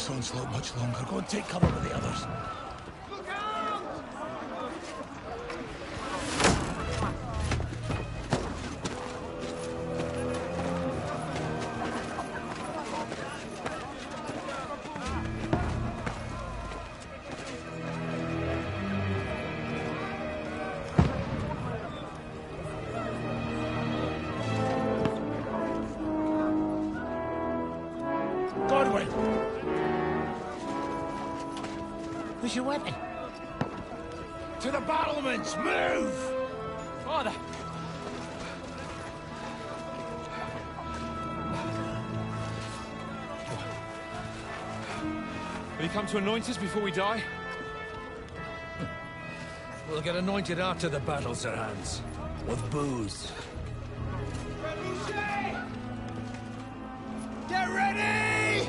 this onslaught much longer. Go and take cover with the others. Where's your weapon? To the battlements! Move! Father! Will you come to anoint us before we die? We'll get anointed after the battles are hands. With booze. Get ready!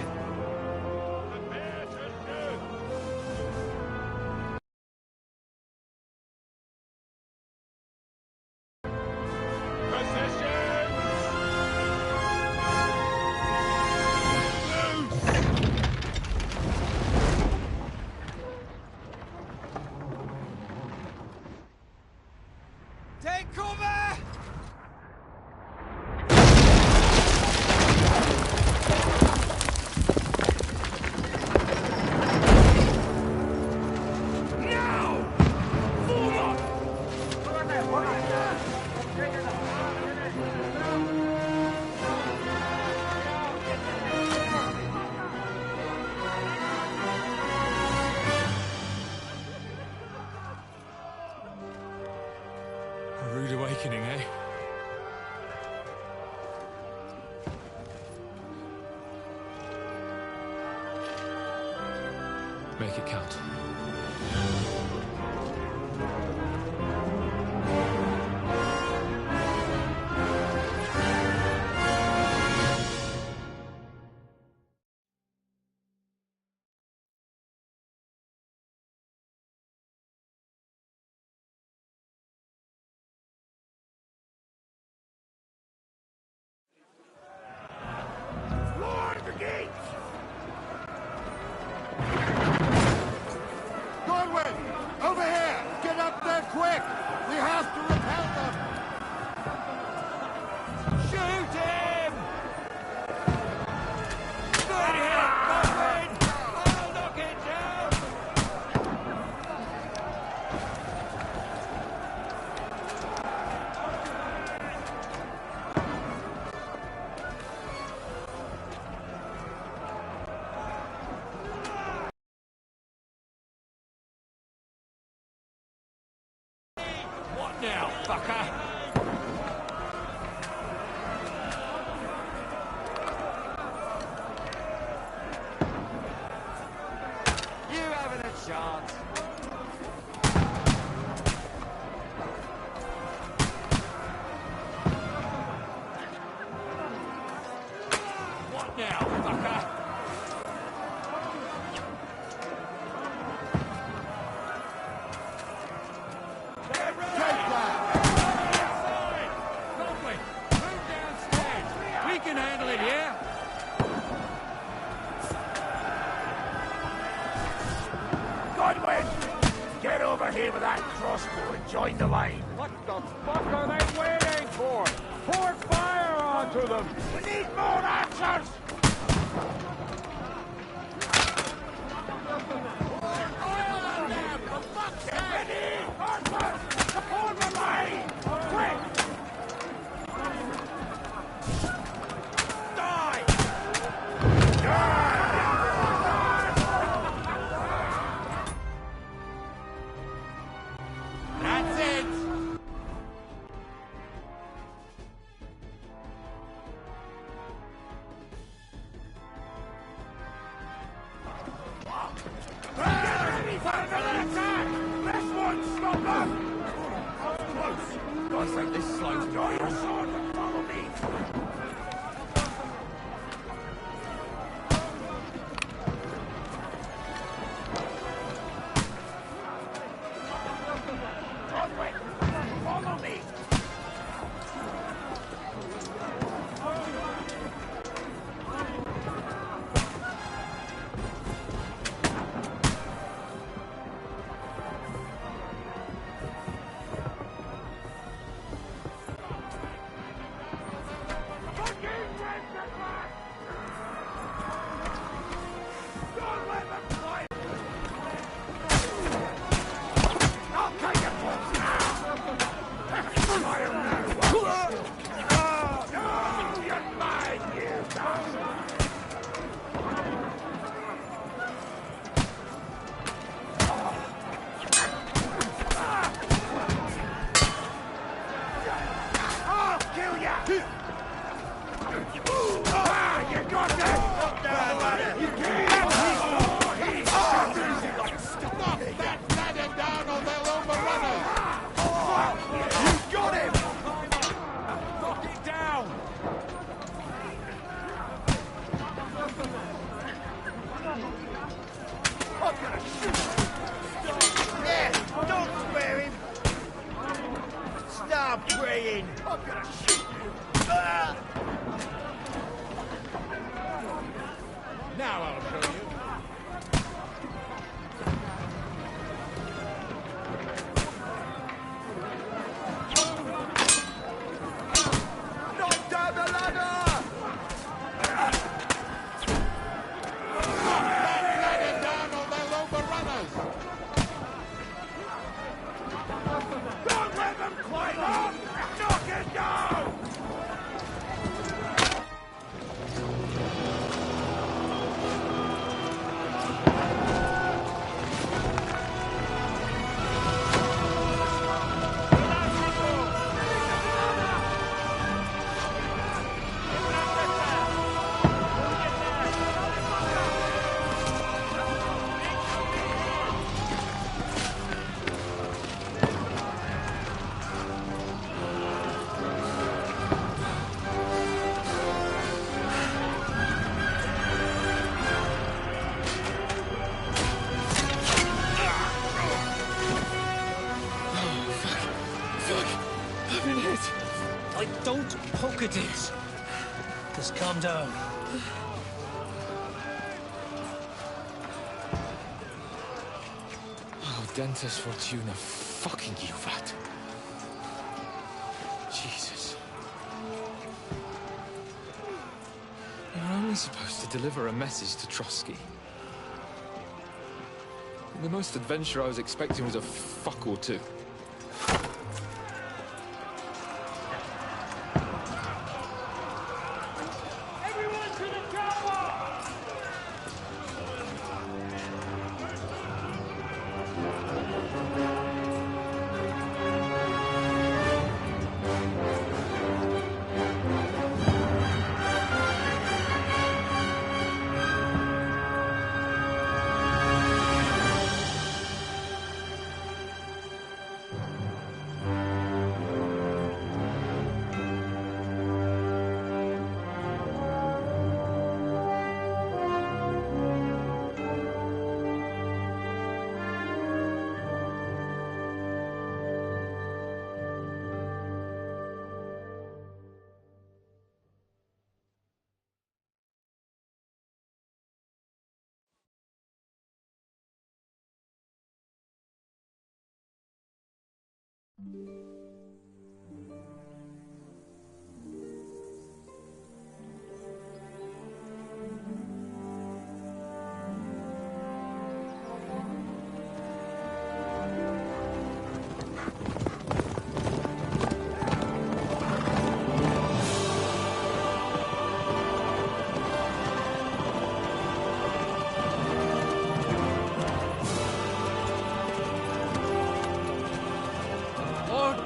Take cover! A rude awakening, eh? Make it count. Over here! Get up there quick! We have to repel them! Shoot him! Good hit, Godwin! I'll knock it down! What now, fucker? You haven't a chance. What now, fucker? Get over here with that crossbow and join the line. What the fuck are they waiting for? Pour fire onto them! We need more archers! Get ready! Archers! Support the line! Quick! Die! That's it! Get ready for another attack! This one, stop them! Close! God save this slow. Draw your sword and follow me! Godwin, follow me! I'm gonna shoot you! Yeah, don't spare him! Stop praying! I'm gonna shoot you! Ah! Now I'll show you. Knock down the ladder! That ladder down or they'll overrun us. Don't let them climb up! Knock it down! Don't poke at it. Just calm down. Oh, Dentes Fortuna, fucking Juvat. Jesus. You're only supposed to deliver a message to Trotsky. And the most adventure I was expecting was a fuck or two.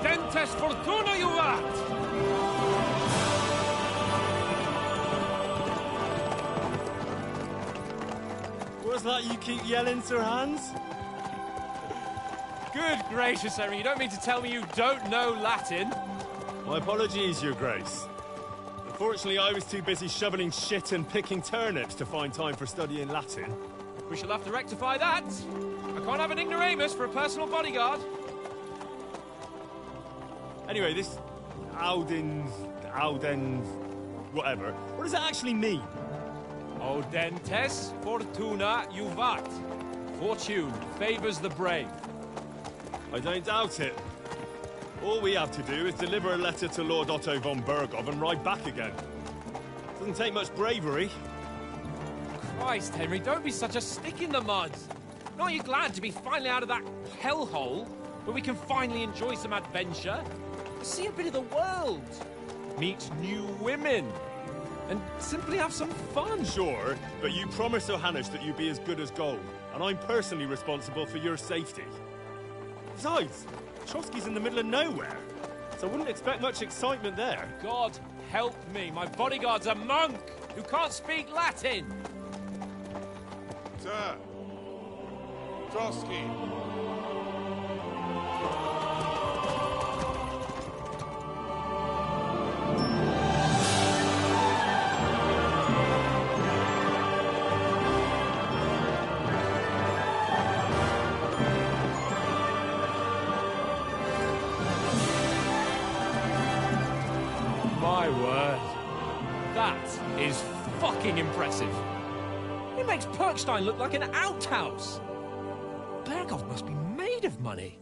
Dentes Fortuna, Juvat! What's that you keep yelling, Sir Hans? Good gracious, Henry, you don't mean to tell me you don't know Latin? My apologies, Your Grace. Unfortunately, I was too busy shoveling shit and picking turnips to find time for studying Latin. We shall have to rectify that. I can't have an ignoramus for a personal bodyguard. Anyway, this Audens, whatever. What does that actually mean? Audentes Fortuna Juvat. Fortune favors the brave. I don't doubt it. All we have to do is deliver a letter to Lord Otto von Bergov and ride back again. Doesn't take much bravery. Christ, Henry, don't be such a stick in the mud. Aren't you glad to be finally out of that hellhole where we can finally enjoy some adventure? See a bit of the world, meet new women, and simply have some fun. Sure, but you promised Johannes that you'd be as good as gold, and I'm personally responsible for your safety. Besides, Trotsky's in the middle of nowhere, so I wouldn't expect much excitement there. God help me, my bodyguard's a monk who can't speak Latin. Sir. Trotsky. My word. That is fucking impressive. It makes Perkstein look like an outhouse. Berghoff must be made of money.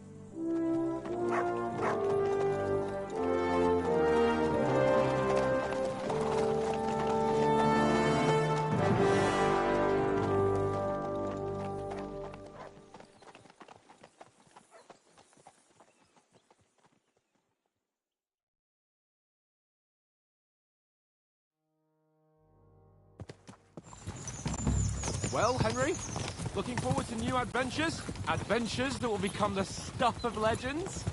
Well, Henry, looking forward to new adventures? Adventures that will become the stuff of legends?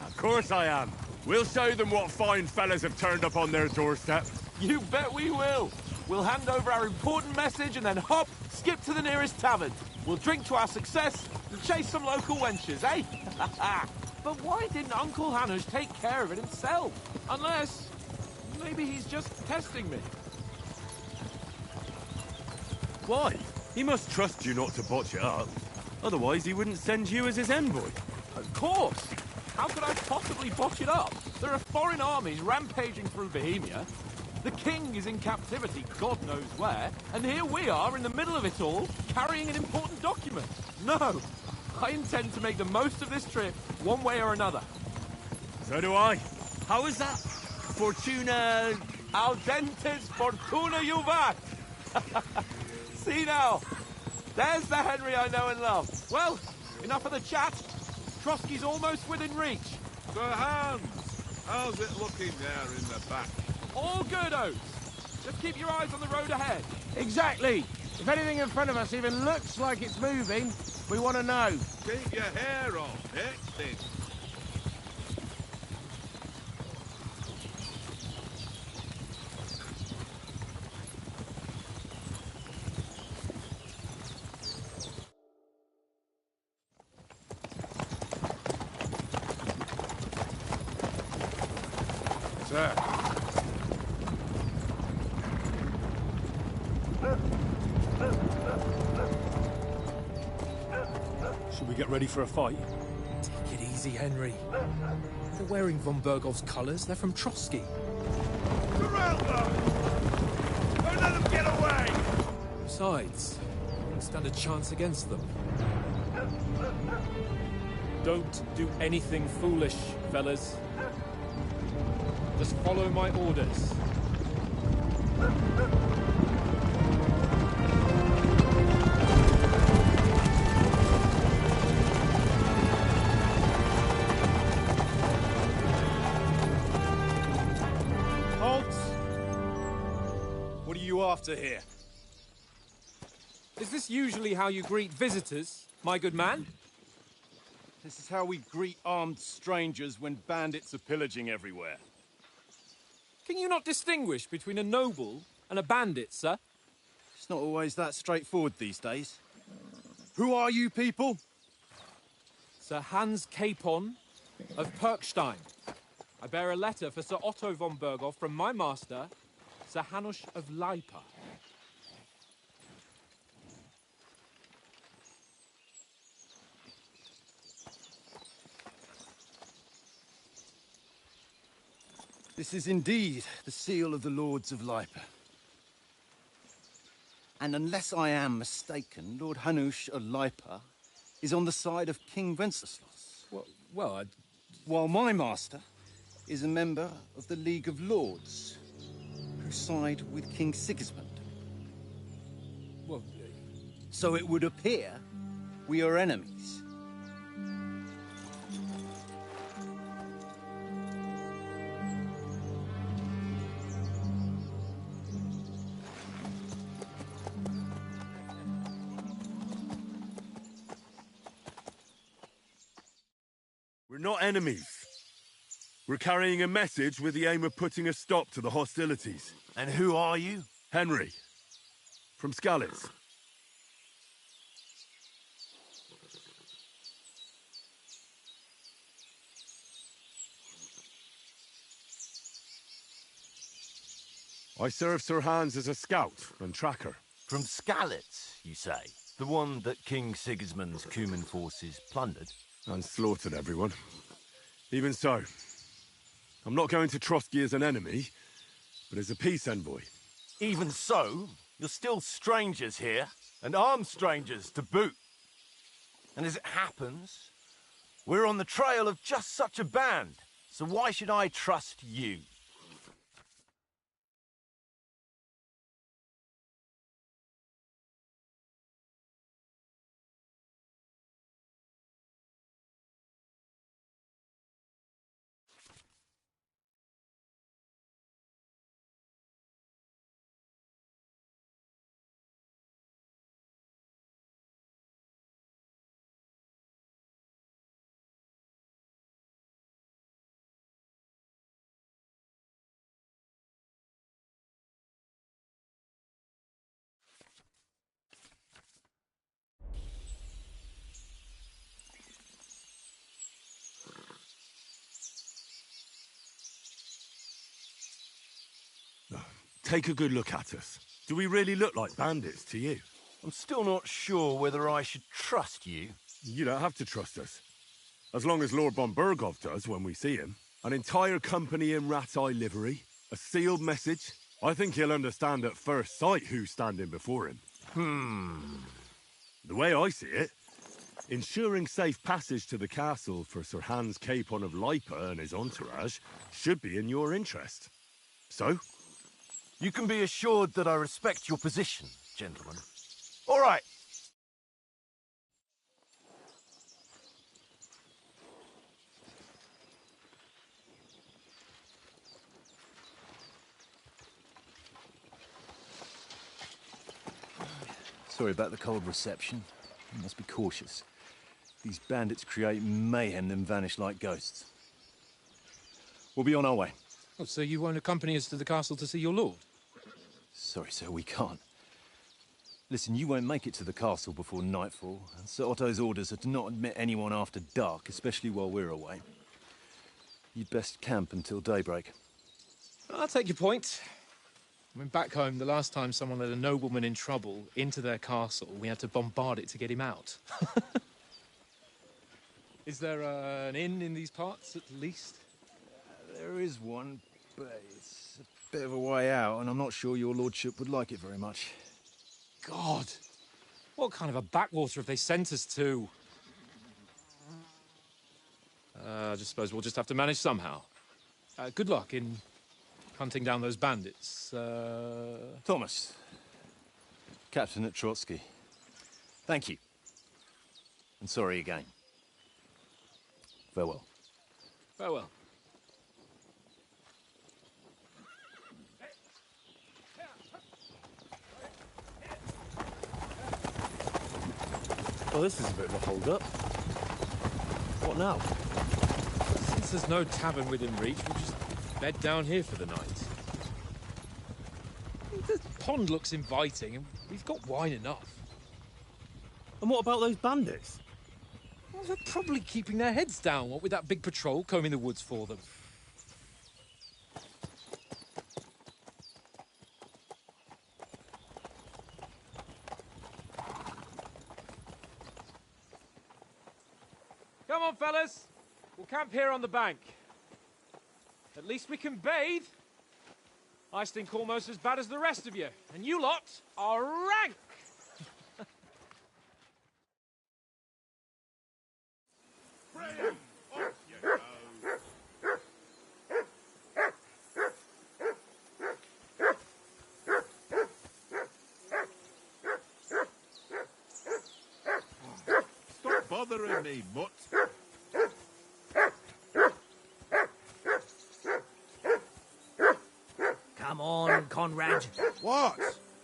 Of course I am. We'll show them what fine fellas have turned up on their doorstep. You bet we will. We'll hand over our important message and then hop, skip to the nearest tavern. We'll drink to our success and chase some local wenches, eh? But why didn't Uncle Hanush take care of it himself? Unless, maybe he's just testing me. Why? He must trust you not to botch it up. Otherwise, he wouldn't send you as his envoy. Of course! How could I possibly botch it up? There are foreign armies rampaging through Bohemia. The king is in captivity, God knows where, and here we are in the middle of it all, carrying an important document. No! I intend to make the most of this trip, one way or another. So do I. How is that? Fortuna... Audentes fortuna juvat! See now, there's the Henry I know and love. Well, enough of the chat. Trotsky's almost within reach. Sir Hans, how's it looking there in the back? All good, Oates. Just keep your eyes on the road ahead. Exactly. If anything in front of us even looks like it's moving, we want to know. Keep your hair on, Dick. Sir. Should we get ready for a fight? Take it easy, Henry. They're wearing von Bergoff's colours. They're from Trotsky. Surround them! Don't let them get away! Besides, we won't stand a chance against them. Don't do anything foolish, fellas. Just follow my orders. Halt! What are you after here? Is this usually how you greet visitors, my good man? This is how we greet armed strangers when bandits are pillaging everywhere. Can you not distinguish between a noble and a bandit, sir? It's not always that straightforward these days. Who are you people? Sir Hans Capon of Perkstein. I bear a letter for Sir Otto von Bergoff from my master, Sir Hanush of Lipa. This is indeed the seal of the Lords of Lipa. And unless I am mistaken, Lord Hanush of Lipa is on the side of King Wenceslas. Well, While my master is a member of the League of Lords, who side with King Sigismund. well, So it would appear we are enemies. We're not enemies. We're carrying a message with the aim of putting a stop to the hostilities. And who are you? Henry, from Skalitz. I serve Sir Hans as a scout and tracker. From Skalitz, you say? The one that King Sigismund's Cuman forces plundered? And slaughtered everyone. Even so, I'm not going to Trotsky as an enemy, but as a peace envoy. Even so, you're still strangers here, and armed strangers to boot. And as it happens, we're on the trail of just such a band, so why should I trust you? Take a good look at us. Do we really look like bandits to you? I'm still not sure whether I should trust you. You don't have to trust us. As long as Lord von Burgov does when we see him. An entire company in rat-eye livery, a sealed message. I think he'll understand at first sight who's standing before him. The way I see it, ensuring safe passage to the castle for Sir Hans Capon of Lipa and his entourage should be in your interest. So? You can be assured that I respect your position, gentlemen. All right. Sorry about the cold reception. You must be cautious. These bandits create mayhem, then vanish like ghosts. We'll be on our way. Oh, so you won't accompany us to the castle to see your lord? Sorry, sir, we can't. Listen, you won't make it to the castle before nightfall. And Sir Otto's orders are to not admit anyone after dark, especially while we're away. You'd best camp until daybreak. I'll take your point. I mean, back home, the last time someone let a nobleman in trouble into their castle, we had to bombard it to get him out. Is there an inn in these parts, at least? There is one, but it's a bit of a way out, and I'm not sure your lordship would like it very much. God! What kind of a backwater have they sent us to? I just suppose we'll just have to manage somehow. Good luck in hunting down those bandits. Thomas, Captain at Trotsky. Thank you. And sorry again. Farewell. Farewell. Well, this is a bit of a hold-up. What now? Since there's no tavern within reach, we'll just bed down here for the night. The pond looks inviting, and we've got wine enough. And what about those bandits? Well, they're probably keeping their heads down, what with that big patrol combing the woods for them. Come on, fellas. We'll camp here on the bank. At least we can bathe. I stink almost as bad as the rest of you, and you lot are rank! Stop bothering me, mutt. Come on, Conrad. What?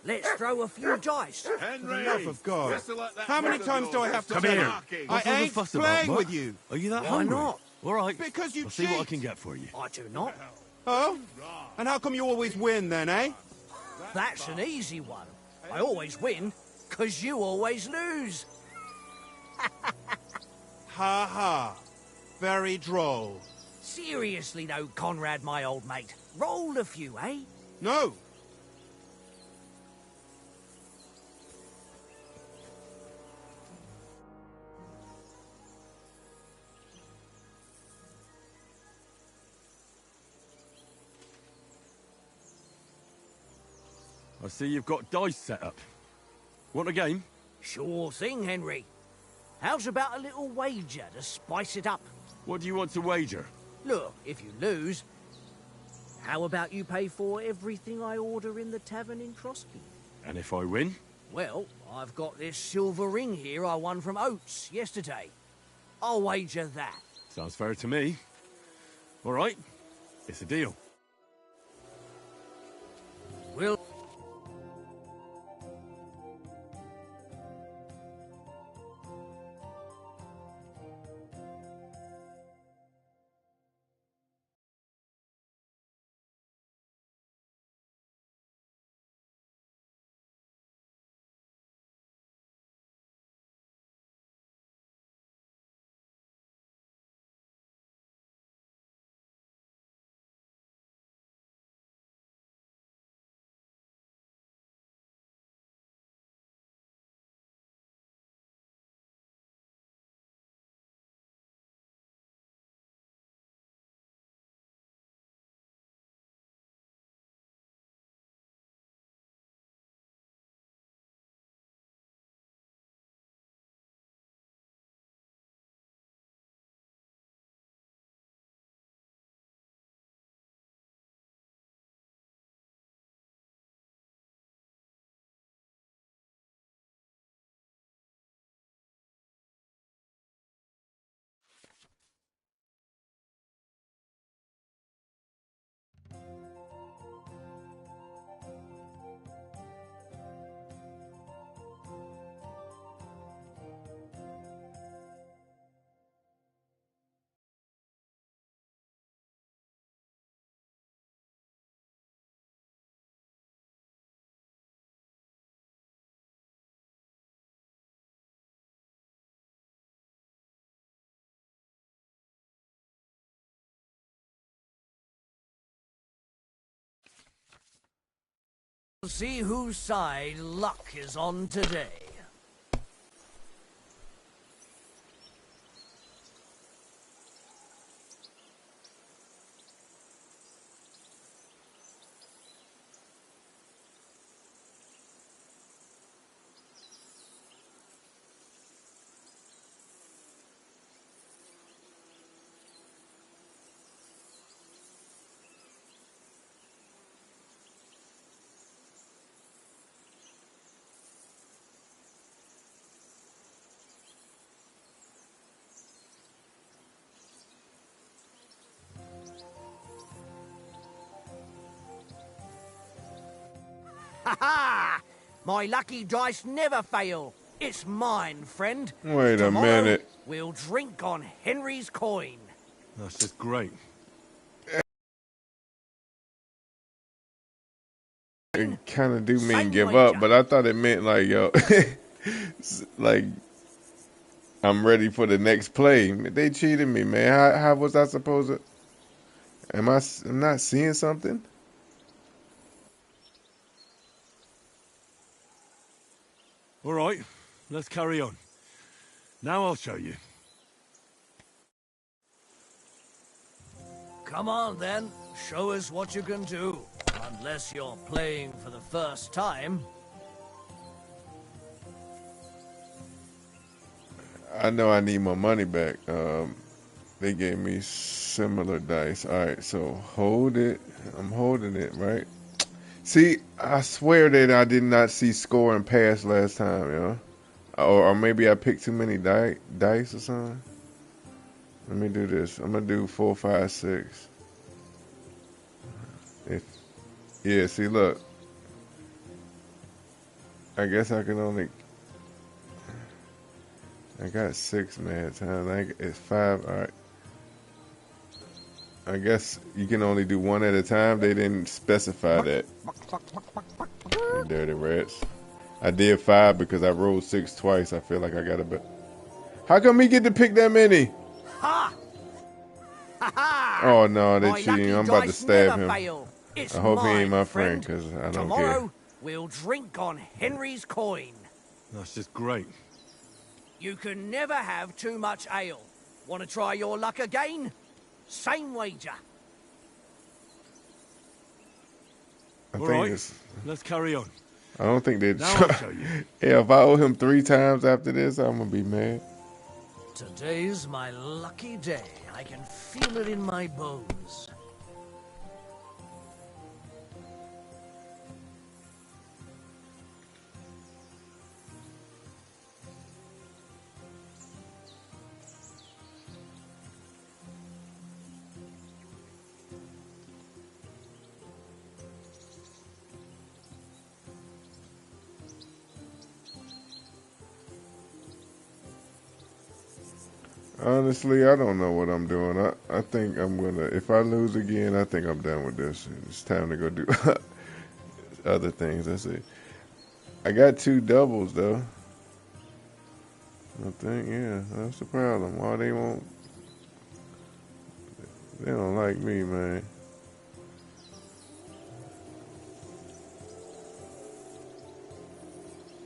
Let's throw a few dice. Henry! Enough of God. How many times do I have to Come tell here. you? What's I all the ain't fuss about, playing mutt? with you. Are you that Why hungry? not? All right. Because you I'll see what I cheat. can get for you. I do not. Oh? And how come you always win then, eh? That's an easy one. I always win, 'cause you always lose. Ha ha. Very droll. Seriously though, Conrad, my old mate. Roll a few, eh? No. I see you've got dice set up. Want a game? Sure thing, Henry. How's about a little wager to spice it up? What do you want to wager? Look, if you lose, how about you pay for everything I order in the tavern in Trotsky? And if I win? Well, I've got this silver ring here I won from Oates yesterday. I'll wager that. Sounds fair to me. All right, it's a deal. Will. See whose side luck is on today. Ha ha! My lucky dice never fail. It's mine, friend. Wait a Tomorrow, minute. we'll drink on Henry's coin. That's just great. It kind of do mean Same give wager. up, but I thought it meant like, yo, like I'm ready for the next play. They cheated me, man. How was I supposed to? I'm not seeing something? All right, let's carry on. Now I'll show you. Come on, then. Show us what you can do. Unless you're playing for the first time. I know I need my money back. They gave me similar dice. All right, so hold it. I'm holding it, right? See, I swear that I did not see score and pass last time, you know? Or maybe I picked too many dice or something. Let me do this. I'm going to do 4, 5, 6. Yeah, see, look. I guess I can only... I got 6 mad times. It's 5. All right. I guess you can only do 1 at a time. They didn't specify that. You dirty rats. I did 5 because I rolled 6 twice. I feel like I got a bit. How come he get to pick that many? Ha! Ha ha! Oh no, they My cheating. lucky I'm about to dice stab never him. fail. It's I hope he ain't mine, my friend because I don't Tomorrow, care. we'll drink on Henry's coin. That's just great. You can never have too much ale. Want to try your luck again? Same wager. I All think right, it's. let's carry on. I don't think they. Now I'll show you. Yeah, if I owe him 3 times after this, I'm gonna be mad. Today's my lucky day. I can feel it in my bones. Honestly, I don't know what I'm doing. I think I'm gonna. If I lose again, I think I'm done with this. It's time to go do other things. That's it. I got 2 doubles though. I think, yeah, that's the problem. Why they won't? They don't like me, man.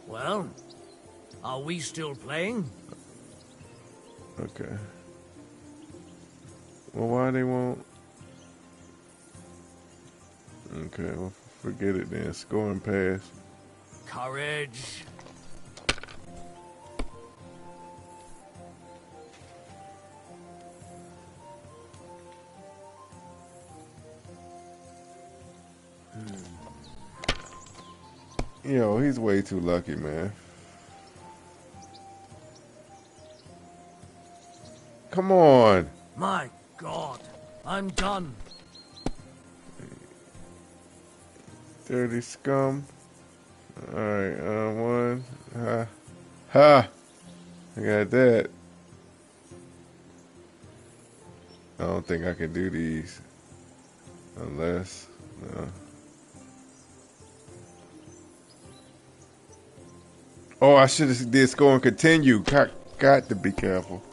Well, are we still playing? Okay. Well, why they won't? Okay, well, forget it then. Score and pass. Courage. Yo, he's way too lucky, man. Come on. My God, I'm done. Dirty scum. Alright, one. Ha. Ha! I got that. I don't think I can do these. Unless. No. Oh, I should have did score and continue. Got to be careful.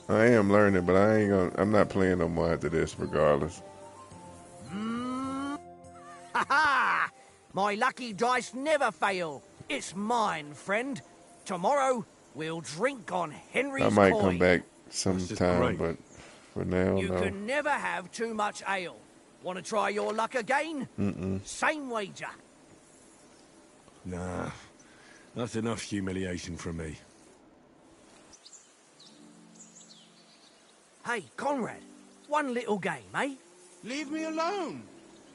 I am learning, but I'm not playing no more after this, regardless. Ha ha! My lucky dice never fail. It's mine, friend. Tomorrow we'll drink on Henry's I might coin. come back sometime, but for now, You no. can never have too much ale. Want to try your luck again? Mm-mm. Same wager. Nah, that's enough humiliation from me. Hey, Conrad, one little game, eh? Leave me alone.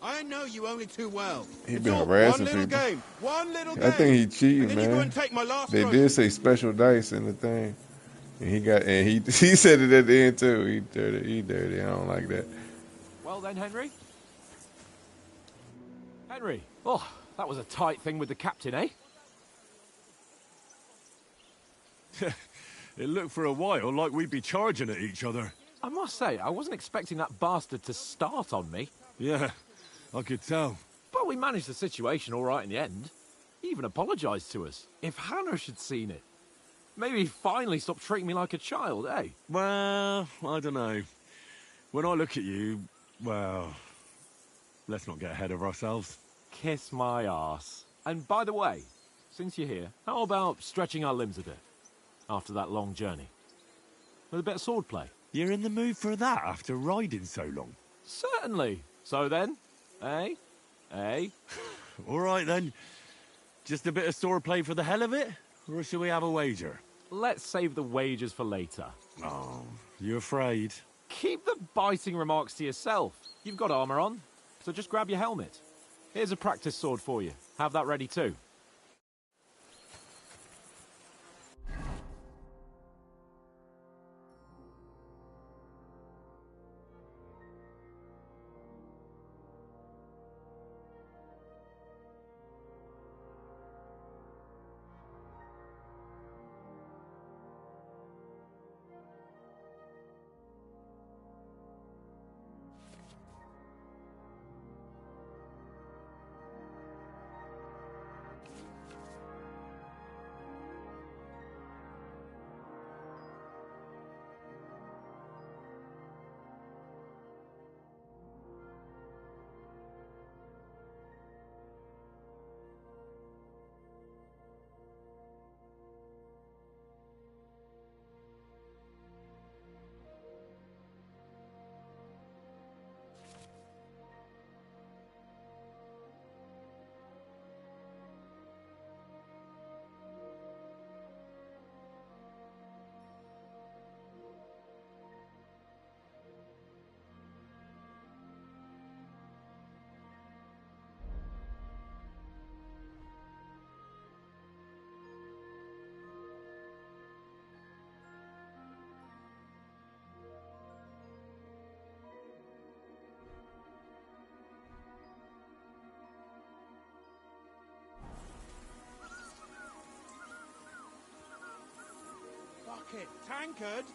I know you only too well. He It's been all harassing one little people. game. One little game. I think he cheating, and then you go man. and take my last They grocery. did say special dice in the thing, and he said it at the end too. He dirty. He dirty. I don't like that. Well then, Henry. Henry. Oh, that was a tight thing with the captain, eh? It looked for a while like we'd be charging at each other. I must say, I wasn't expecting that bastard to start on me. Yeah, I could tell. But we managed the situation all right in the end. He even apologised to us. If Hannah had seen it, maybe he'd finally stop treating me like a child, eh? Well, I don't know. When I look at you, well, let's not get ahead of ourselves. Kiss my arse. And by the way, since you're here, how about stretching our limbs a bit after that long journey? With a bit of swordplay. You're in the mood for that after riding so long? Certainly. So then, eh? Eh? All right then. Just a bit of swordplay for the hell of it? Or shall we have a wager? Let's save the wagers for later. Oh, you afraid? Keep the biting remarks to yourself. You've got armour on, so just grab your helmet. Here's a practice sword for you. Have that ready too. Fuck it, tankard!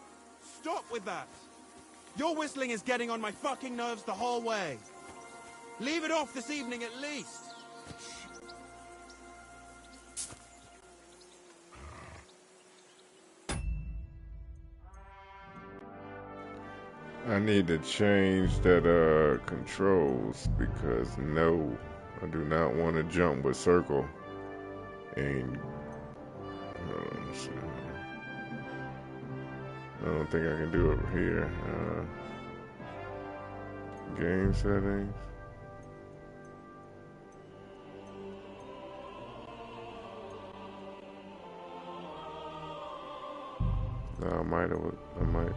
Stop with that! Your whistling is getting on my fucking nerves the whole way. Leave it off this evening at least. I need to change that controls because no, I do not want to jump with circle and let's see. I don't think I can do it here. Game settings. No, I might.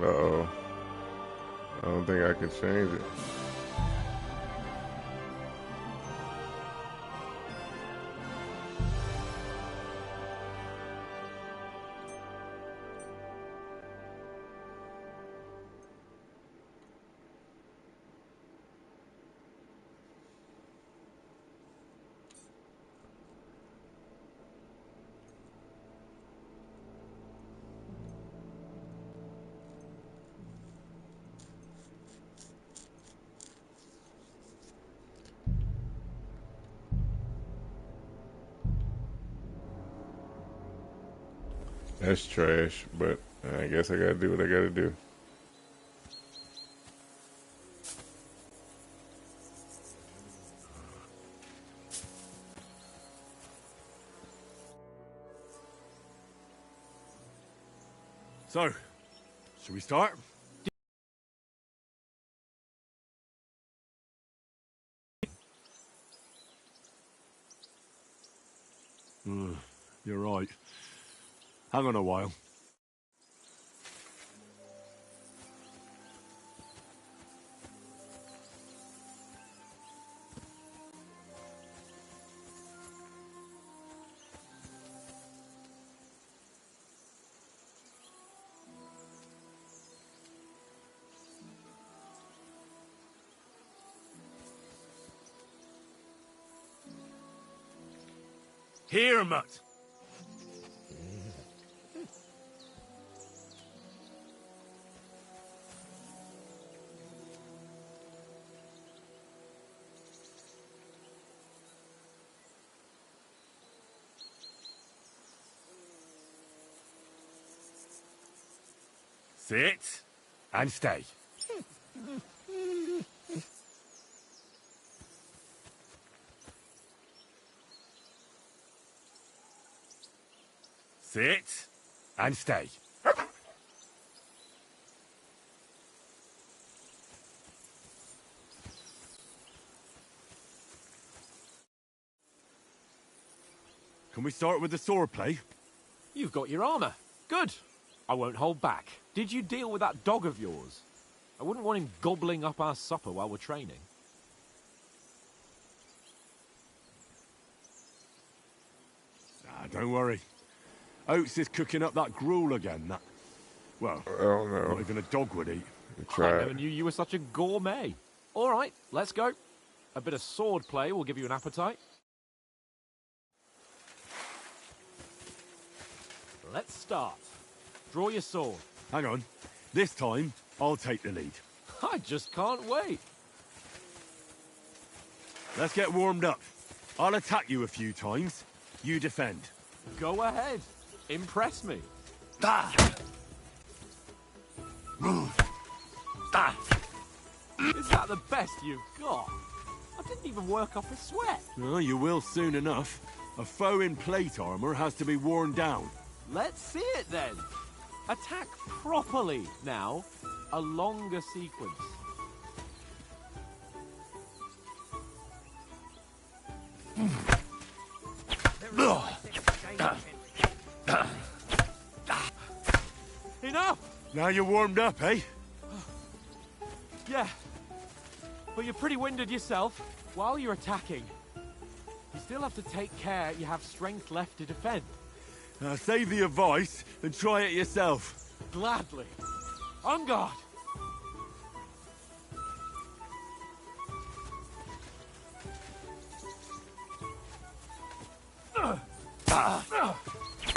Uh-oh. I don't think I can change it. That's trash, but I guess I gotta do what I gotta do. So, should we start? You're right. Hang on a while. Here, mutt. Sit and stay. Sit and stay. Can we start with the sword play? You've got your armor. Good. I won't hold back. Did you deal with that dog of yours? I wouldn't want him gobbling up our supper while we're training. Don't worry. Oates is cooking up that gruel again, that... Well, I don't know. not even a dog would eat. I never knew you were such a gourmet. All right, let's go. A bit of sword play will give you an appetite. Let's start. Draw your sword. Hang on. This time, I'll take the lead. I just can't wait. Let's get warmed up. I'll attack you a few times. You defend. Go ahead. Impress me. Da. Da. Is that the best you've got? I didn't even work up a sweat. Oh, you will soon enough. A foe in plate armor has to be worn down. Let's see it then. Attack properly now. A longer sequence. Enough! Now you're warmed up, eh? Yeah. But you're pretty winded yourself. While you're attacking, you still have to take care you have strength left to defend. Now save the advice and try it yourself. Gladly. On guard!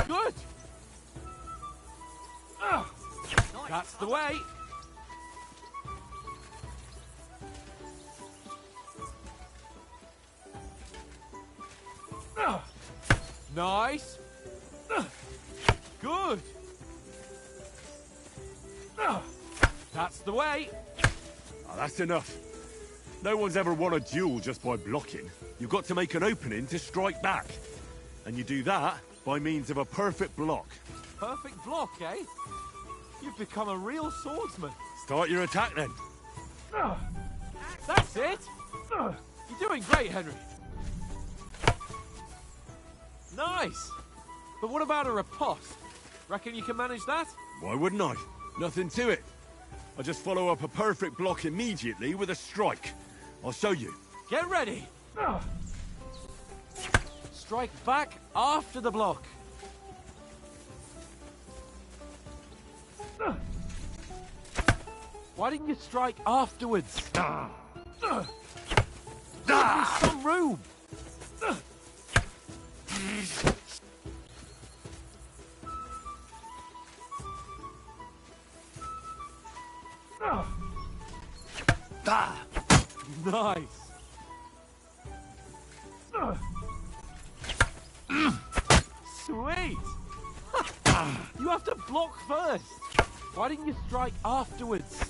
Good! That's the way! Nice! Good! That's the way! Oh, that's enough. No one's ever won a duel just by blocking. You've got to make an opening to strike back. And you do that by means of a perfect block. Perfect block, eh? You've become a real swordsman. Start your attack then. That's it! You're doing great, Henry. Nice! But what about a riposte? Reckon you can manage that? Why wouldn't I? Nothing to it. I just follow up a perfect block immediately with a strike. I'll show you. Get ready! Strike back after the block. Why didn't you strike afterwards? Give me some room! Nice! Sweet! You have to block first! Why didn't you strike afterwards?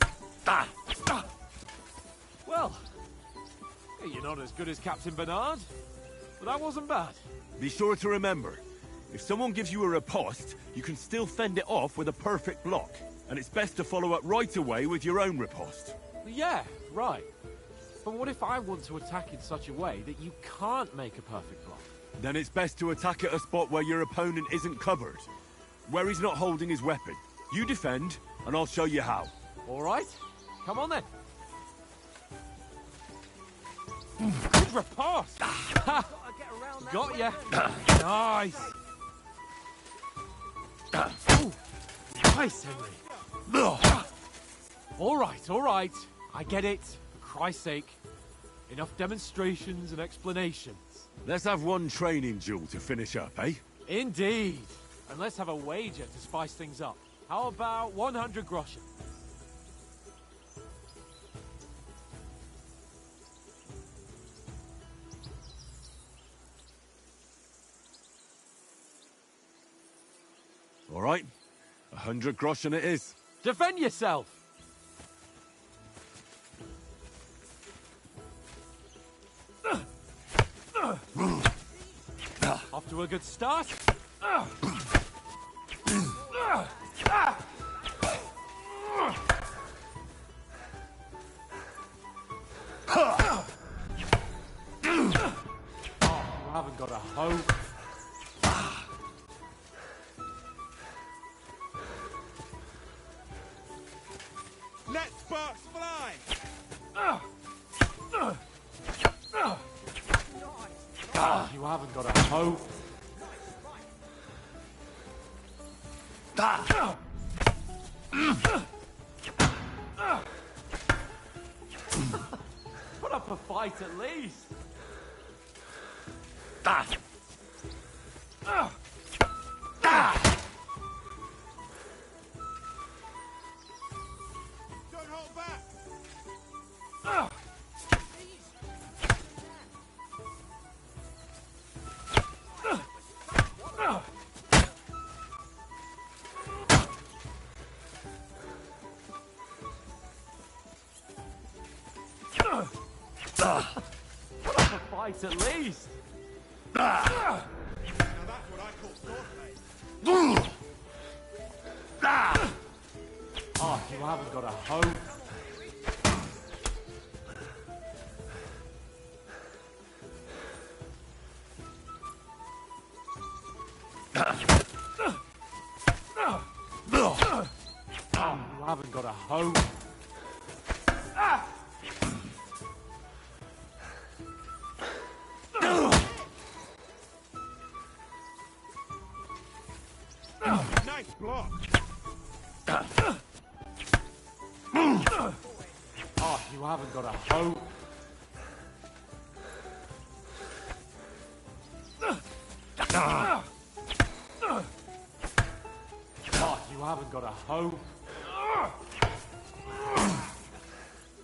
Well, you're not as good as Captain Bernard, but that wasn't bad. Be sure to remember, if someone gives you a riposte, you can still fend it off with a perfect block. And it's best to follow up right away with your own riposte. Yeah, right. But what if I want to attack in such a way that you can't make a perfect block? Then it's best to attack at a spot where your opponent isn't covered. Where he's not holding his weapon. You defend, and I'll show you how. All right. Come on then. Good riposte! Got ya! Nice! Ooh. Nice, Henry. All right. I get it. For Christ's sake. Enough demonstrations and explanations. Let's have one training duel to finish up, eh? Indeed. And let's have a wager to spice things up. How about 100 groschen? All right. 100 groschen it is. Defend yourself! Off to a good start. Oh, you haven't got a hope. Let sparks fly! You haven't got a hope. Put up a fight at least. Don't hold back! Put up a fight at least. Now that's what I call swordplay. Oh, you haven't got a hope. You haven't got a hope. Nice block! Oh, you haven't got a hope. haven't got a hope.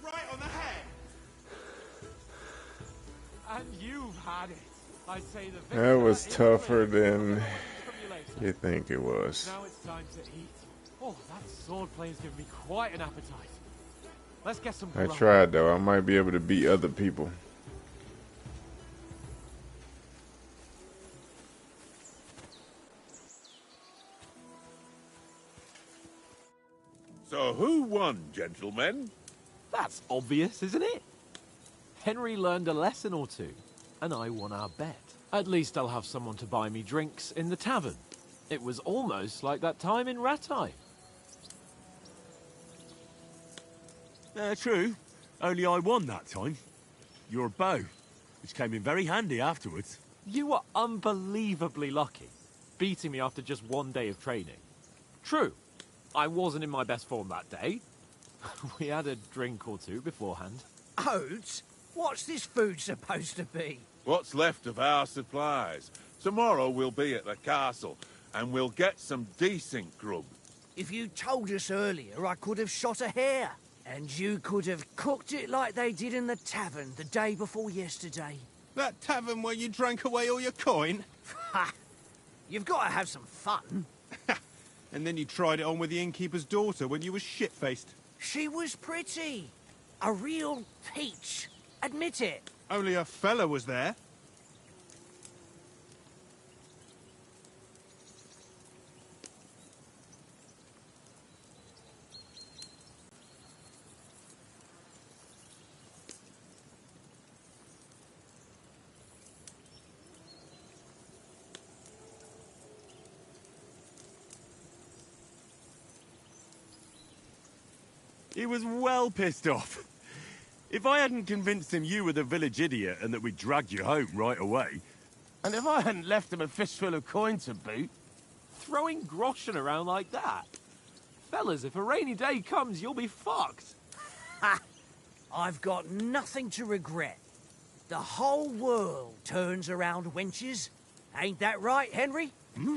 Right on the head. And you've had it. I'd say the That was victor is tougher clear. than From you later. you think it was. Now it's time to eat. Oh, that sword play's given me quite an appetite. Let's get some I grub. tried though. I might be able to beat other people. So who won, gentlemen? That's obvious, isn't it? Henry learned a lesson or two, and I won our bet. At least I'll have someone to buy me drinks in the tavern. It was almost like that time in Rattay. True. Only I won that time. Your bow, which came in very handy afterwards. You were unbelievably lucky, beating me after just one day of training. True, I wasn't in my best form that day. We had a drink or two beforehand. Oats? What's this food supposed to be? What's left of our supplies. Tomorrow we'll be at the castle, and we'll get some decent grub. If you told us earlier, I could have shot a hare. And you could have cooked it like they did in the tavern the day before yesterday. That tavern where you drank away all your coin? Ha! You've got to have some fun. And then you tried it on with the innkeeper's daughter when you were shit-faced. She was pretty. A real peach. Admit it. Only a fella was there. He was well pissed off. If I hadn't convinced him you were the village idiot and that we'd dragged you home right away... And if I hadn't left him a fistful of coin to boot... Throwing groschen around like that? Fellas, if a rainy day comes, you'll be fucked. Ha! I've got nothing to regret. The whole world turns around wenches. Ain't that right, Henry? Hmm?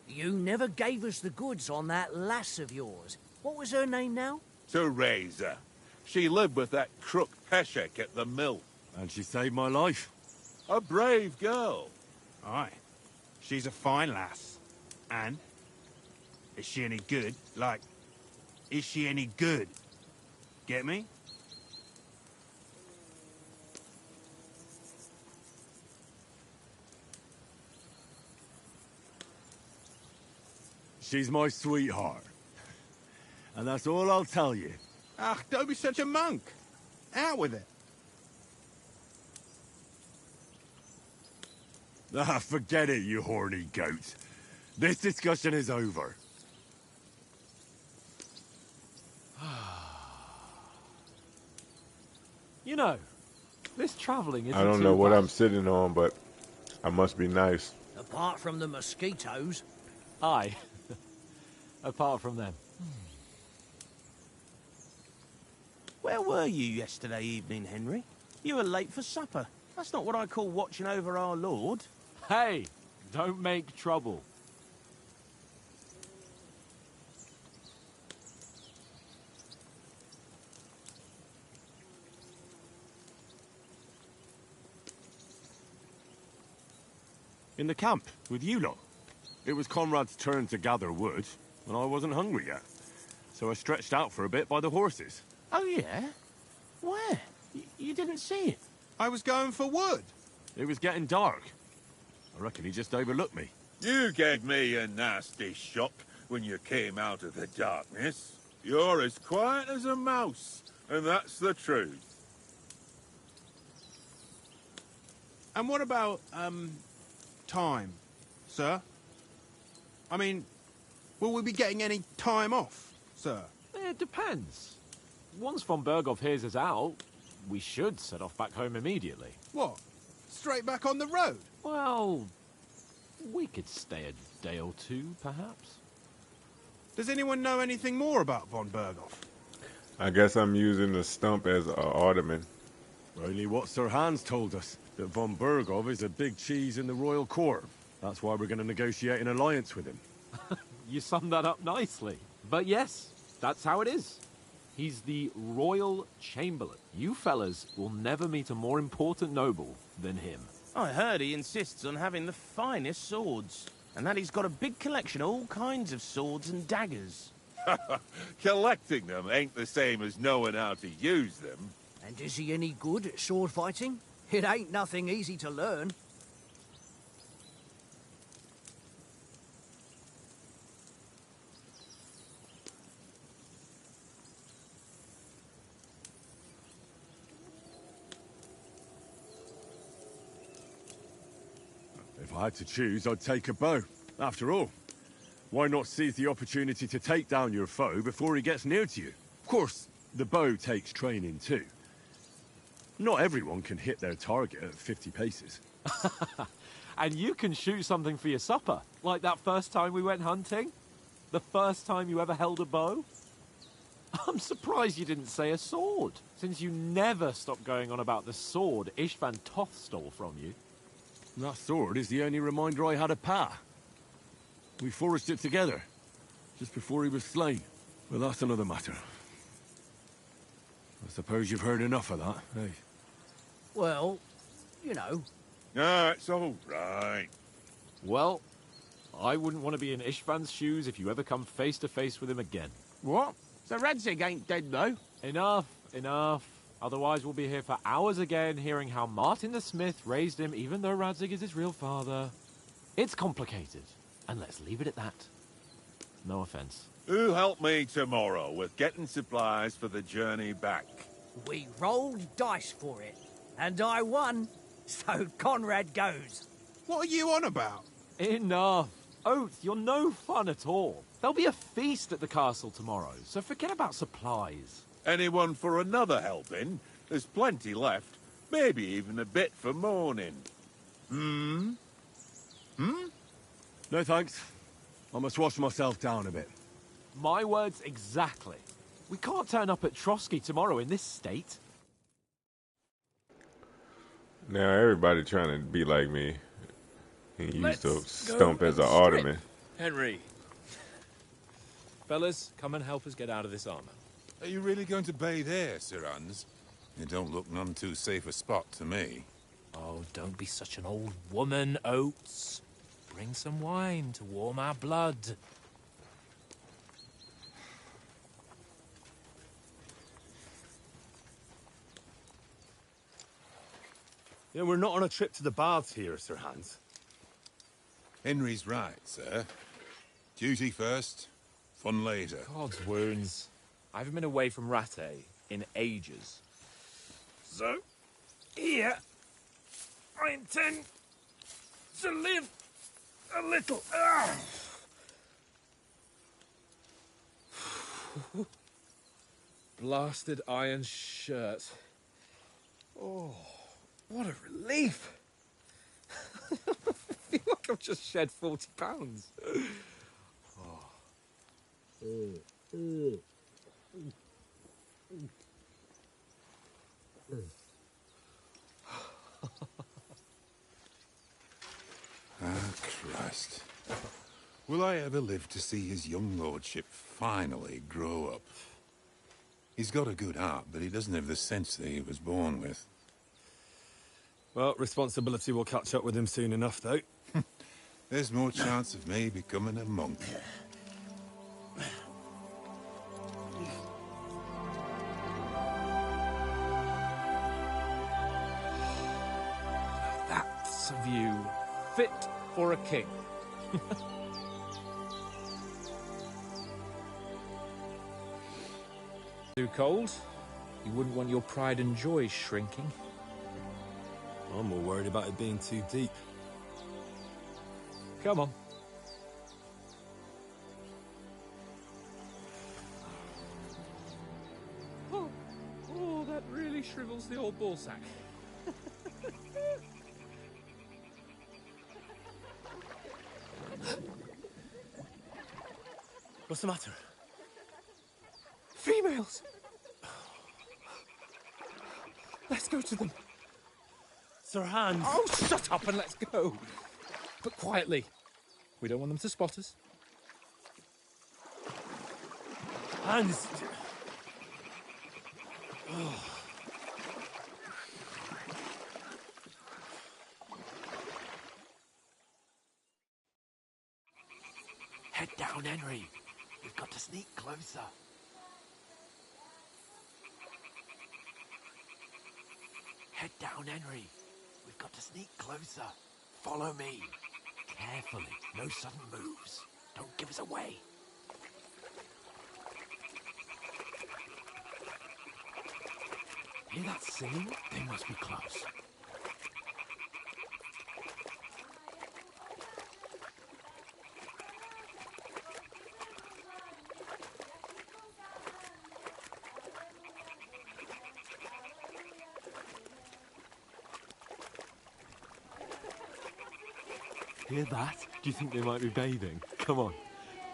You never gave us the goods on that lass of yours. What was her name now? Teresa. She lived with that crook Peshek at the mill. And she saved my life. A brave girl. Aye. She's a fine lass. And? Is she any good? Like, is she any good? Get me? She's my sweetheart. And that's all I'll tell you. Ach, don't be such a monk. Out with it. Ah, forget it, you horny goat. This discussion is over. You know, this travelling isn't I don't too know what bad. I'm sitting on, but I must be nice. Apart from the mosquitoes. Aye. Apart from them. Where were you yesterday evening, Henry? You were late for supper. That's not what I call watching over our lord. Hey, don't make trouble. In the camp, with you lot. It was Conrad's turn to gather wood, and I wasn't hungry yet. So I stretched out for a bit by the horses. Oh, yeah? Where? You didn't see it? I was going for wood. It was getting dark. I reckon he just overlooked me. You gave me a nasty shock when you came out of the darkness. You're as quiet as a mouse, and that's the truth. And what about, time, sir? I mean, will we be getting any time off, sir? It depends. Once von Berghoff hears us out, we should set off back home immediately. What? Straight back on the road? Well, we could stay a day or two, perhaps. Does anyone know anything more about von Berghoff? I guess I'm using the stump as an ottoman. Only what Sir Hans told us, that von Berghoff is a big cheese in the royal court. That's why we're going to negotiate an alliance with him. You summed that up nicely. But yes, that's how it is. He's the Royal Chamberlain. You fellas will never meet a more important noble than him. I heard he insists on having the finest swords, and that he's got a big collection of all kinds of swords and daggers. Collecting them ain't the same as knowing how to use them. And is he any good at sword fighting? It ain't nothing easy to learn. If I had to choose, I'd take a bow. After all, why not seize the opportunity to take down your foe before he gets near to you? Of course, the bow takes training too. Not everyone can hit their target at 50 paces. And you can shoot something for your supper, like that first time we went hunting? The first time you ever held a bow? I'm surprised you didn't say a sword, since you never stopped going on about the sword Ishvan Toth stole from you. That sword is the only reminder I had of Pa. We forged it together, just before he was slain. But that's another matter. I suppose you've heard enough of that, eh? Well, you know. No, it's all right. Well, I wouldn't want to be in Ishvan's shoes if you ever come face to face with him again. What? So Radzig ain't dead, though? Enough, enough. Otherwise we'll be here for hours again, hearing how Martin the Smith raised him, even though Radzig is his real father. It's complicated, and let's leave it at that. No offense. Who'll help me tomorrow with getting supplies for the journey back? We rolled dice for it, and I won, so Conrad goes. What are you on about? Enough. Oath, you're no fun at all. There'll be a feast at the castle tomorrow, so forget about supplies. Anyone for another helping? There's plenty left. Maybe even a bit for morning. No thanks. I must wash myself down a bit. My words exactly. We can't turn up at Trotsky tomorrow in this state. Now everybody trying to be like me and use the Let's stump go as an and ottoman. Henry. Fellas, come and help us get out of this armor. Are you really going to bathe here, Sir Hans? It don't look none too safe a spot to me. Oh, don't be such an old woman, Oates. Bring some wine to warm our blood. Yeah, we're not on a trip to the baths here, Sir Hans. Henry's right, sir. Duty first, fun later. God's wounds. I haven't been away from Rattay in ages. So, here, I intend to live a little. Blasted iron shirt. Oh, what a relief. I feel like I've just shed 40 pounds. Christ. Will I ever live to see his young lordship finally grow up? He's got a good heart, but he doesn't have the sense that he was born with. Well, responsibility will catch up with him soon enough, though. There's more chance of me becoming a monk. That's a view fit for a king. Too cold? You wouldn't want your pride and joy shrinking. I'm more worried about it being too deep. Come on. Oh, that really shrivels the old ball sack. What's the matter? Females! Let's go to them. Sir Hans! Oh, shut up and let's go. But quietly. We don't want them to spot us. hands. Head down, Henry. We've got to sneak closer. Head down, Henry. We've got to sneak closer. Follow me. Carefully. No sudden moves. Don't give us away. Hear that singing? They must be close. Hear that? Do you think they might be bathing? Come on,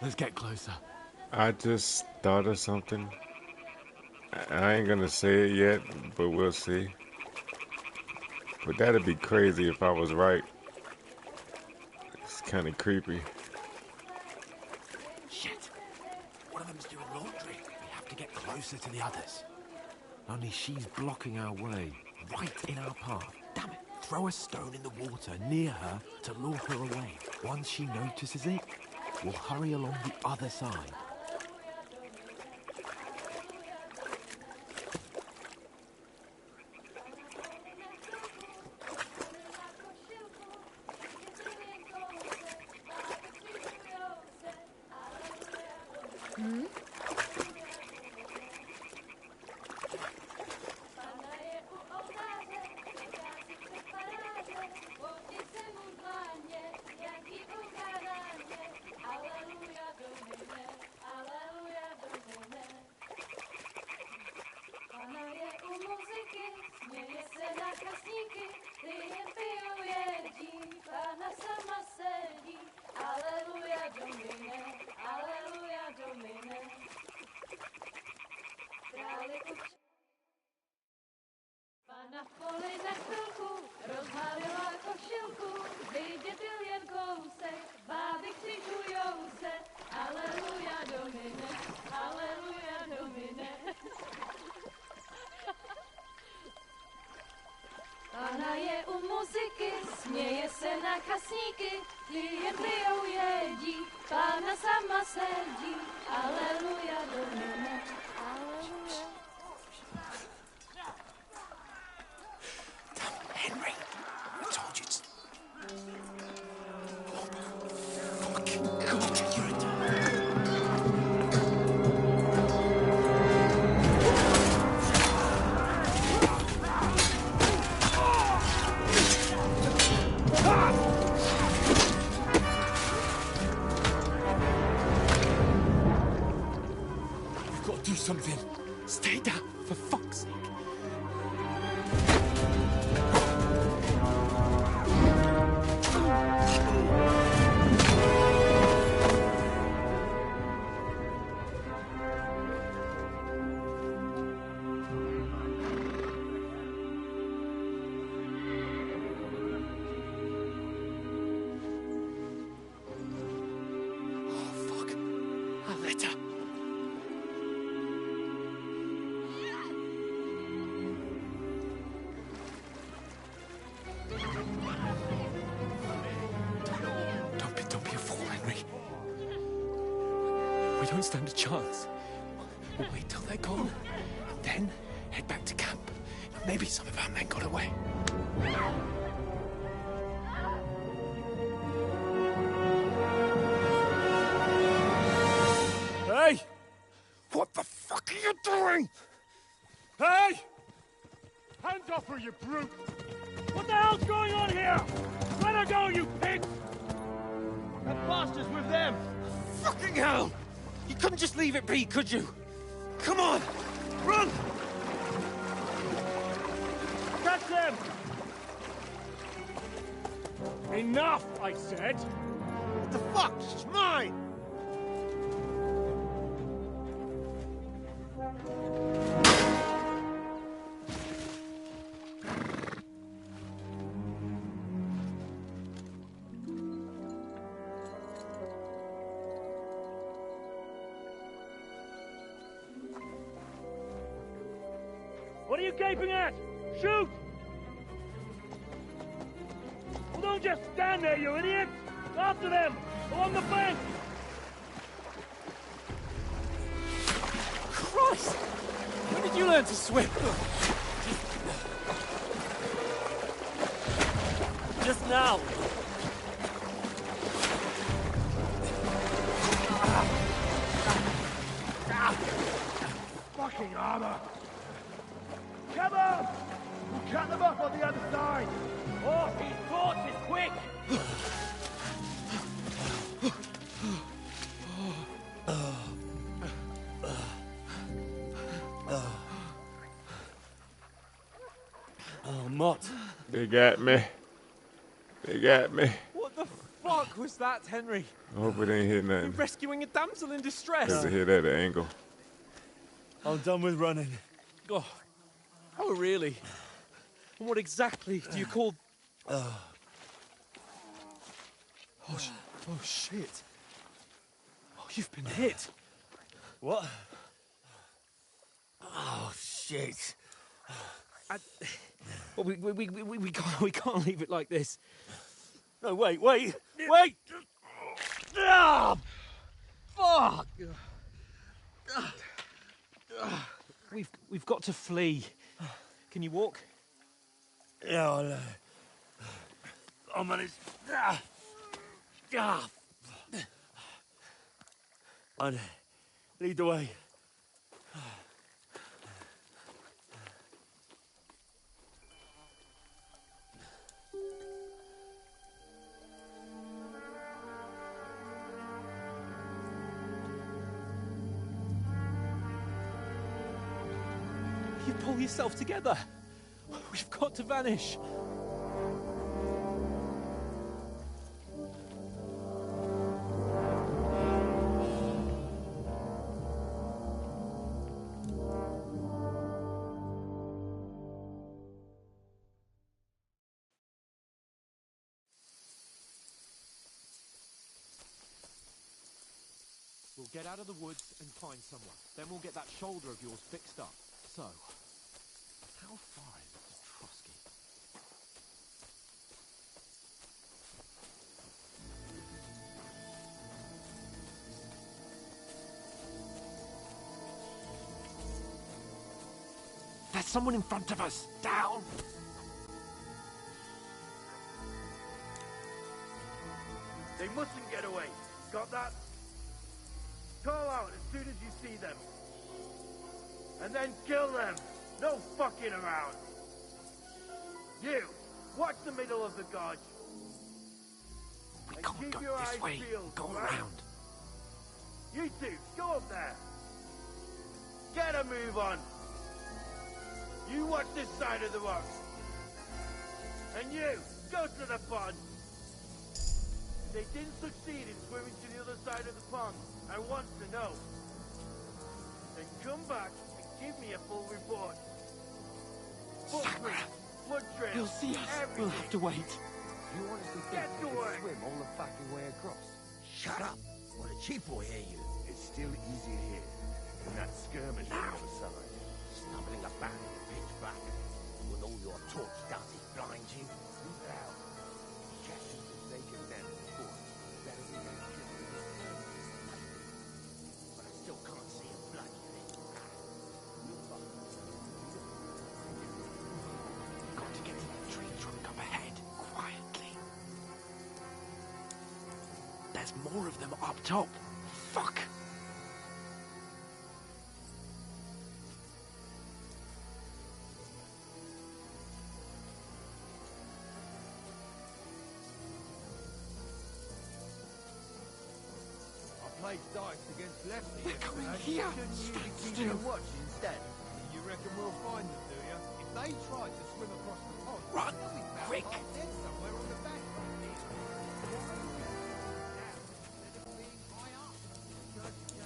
let's get closer. I just thought of something. I ain't gonna say it yet, but we'll see. But that'd be crazy if I was right. It's kind of creepy. Shit! One of them's doing laundry. We have to get closer to the others. Only she's blocking our way, right in our path. Damn it! Throw a stone in the water near her to lure her away. Once she notices it, we'll hurry along the other side. Na poli za chvilku rozhalila košilku, vyjde byl jen kousek, báby křižujou se, aleluja domine, aleluja domine. Pana je u muziky, směje se na kasníky, klienty ją jedí, Pána sama sedí, aleluja domine, aleluja. Henry, I told you to... Fucking God, you're a... We've got to do something. Stay down, for fuck's sake. We don't stand a chance. We'll wait till they're gone, and then head back to camp. Maybe some of our men got away. Hey! What the fuck are you doing? Hey! Hands off her, you brute! What the hell's going on here? Let her go, you pig! That bastard's with them! Fucking hell! You couldn't just leave it be, could you? Come on! Run! Catch them! Enough, I said! What the fuck? She's mine! What are you gaping at? Shoot! Well, don't just stand there, you idiot! After them! Along the bank! Christ! When did you learn to swim? Just now! Fucking armor! Come on! We'll cut them off on the other side! Oh, his torch is quick! Oh, Mott. They got me. They got me. What the fuck was that, Henry? I hope it ain't hit You're nothing. rescuing a damsel in distress. Cause it hit at an angle. I'm done with running. Oh, oh really? And what exactly do you call... Oh, oh shit. Oh, you've been hit. What? Oh, shit. Well, we can't leave it like this. No, wait! Ah, fuck! We've got to flee. Can you walk? Yeah, I'll, I'll manage. I'd lead the way. You pull yourself together. We've got to vanish. We'll get out of the woods and find someone. Then we'll get that shoulder of yours fixed up. So, how far is it to Trotsky? There's someone in front of us! Down! They mustn't get away. Got that? Call out as soon as you see them. And then kill them. No fucking around. You, watch the middle of the gorge. We And can't keep go your this eyes way. peeled, Go right? around. You two, go up there. Get a move on. You watch this side of the rocks. And you, go to the pond. If they didn't succeed in swimming to the other side of the pond, I want to know. Then come back and give me a full report. Footprints, blood trails, He'll see us. everything. We'll have to wait. You honestly think Get you to can work. swim all the fucking way across? Shut up, or the chief will hear you. It's still easier here, in that skirmish on the other side. Stumbling about in the pitch black, with all your torch darting blind you. Who's out? Chatting to vacant men before. Better be than killing. But I still can't see a blood unit. Got to get to that tree trunk up ahead, quietly. There's more of them up top. Fuck! I played dice against Lefty. They're coming yesterday. here. Shouldn't you Stand be keeping still. a watch instead? You reckon we'll find them, do you? If they tried to swim across the pond, Run, they'll be found quick. half dead somewhere on the bank right here. Now, instead of being high up, just get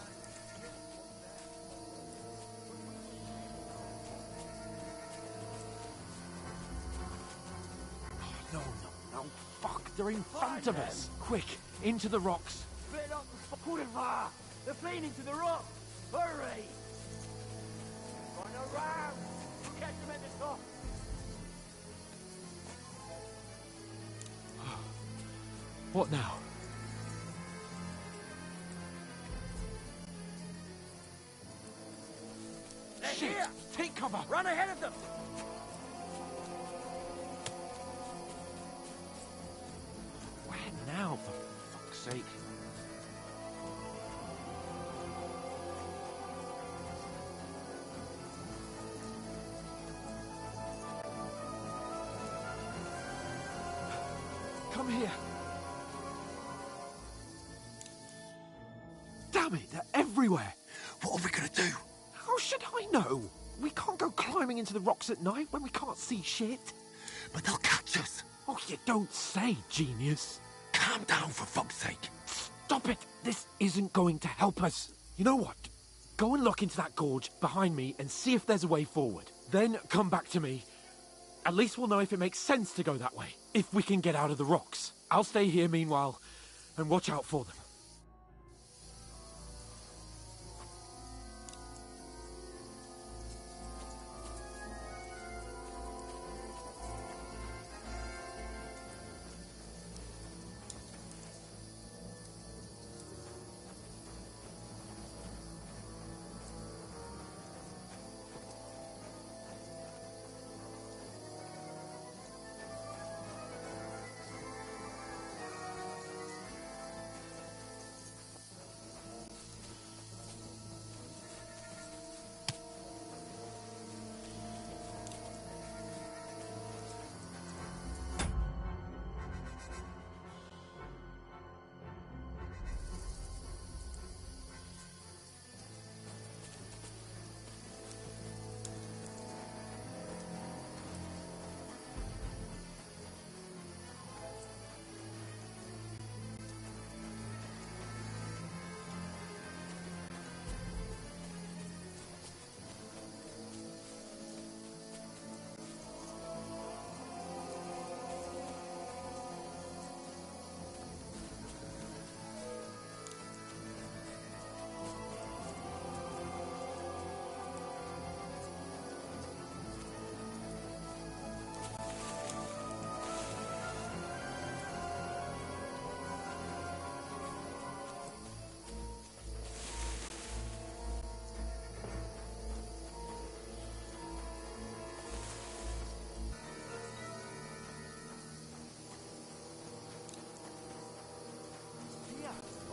on there. No, fuck, they're in front of us. Quick, into the rocks. Split up the Kurva! They're fleeing into the rock! Hurry! Run around! Catch What now? They're Shit! here! Take cover! Run ahead of them! Where now, for fuck's sake? Come here. Damn it, they're everywhere. What are we gonna do? How should I know? We can't go climbing into the rocks at night when we can't see shit. But they'll catch us. Oh, you don't say, genius. Calm down, for fuck's sake. Stop it. This isn't going to help us. You know what? Go and look into that gorge behind me and see if there's a way forward. Then come back to me. At least we'll know if it makes sense to go that way. If we can get out of the rocks. I'll stay here meanwhile and watch out for them.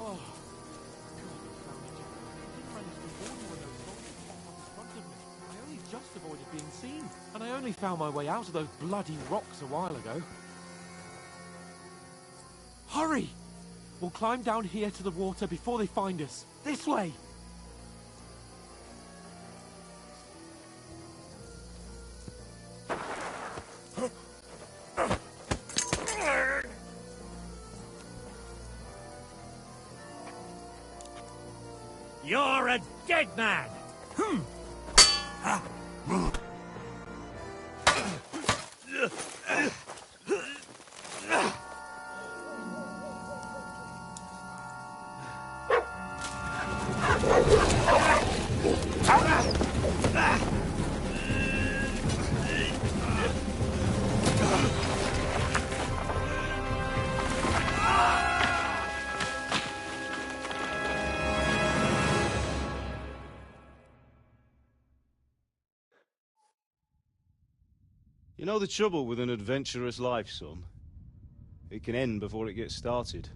Oh, I only just avoided being seen, and I only found my way out of those bloody rocks a while ago. Hurry! We'll climb down here to the water before they find us. This way! You're a dead man! You know the trouble with an adventurous life, son? It can end before it gets started.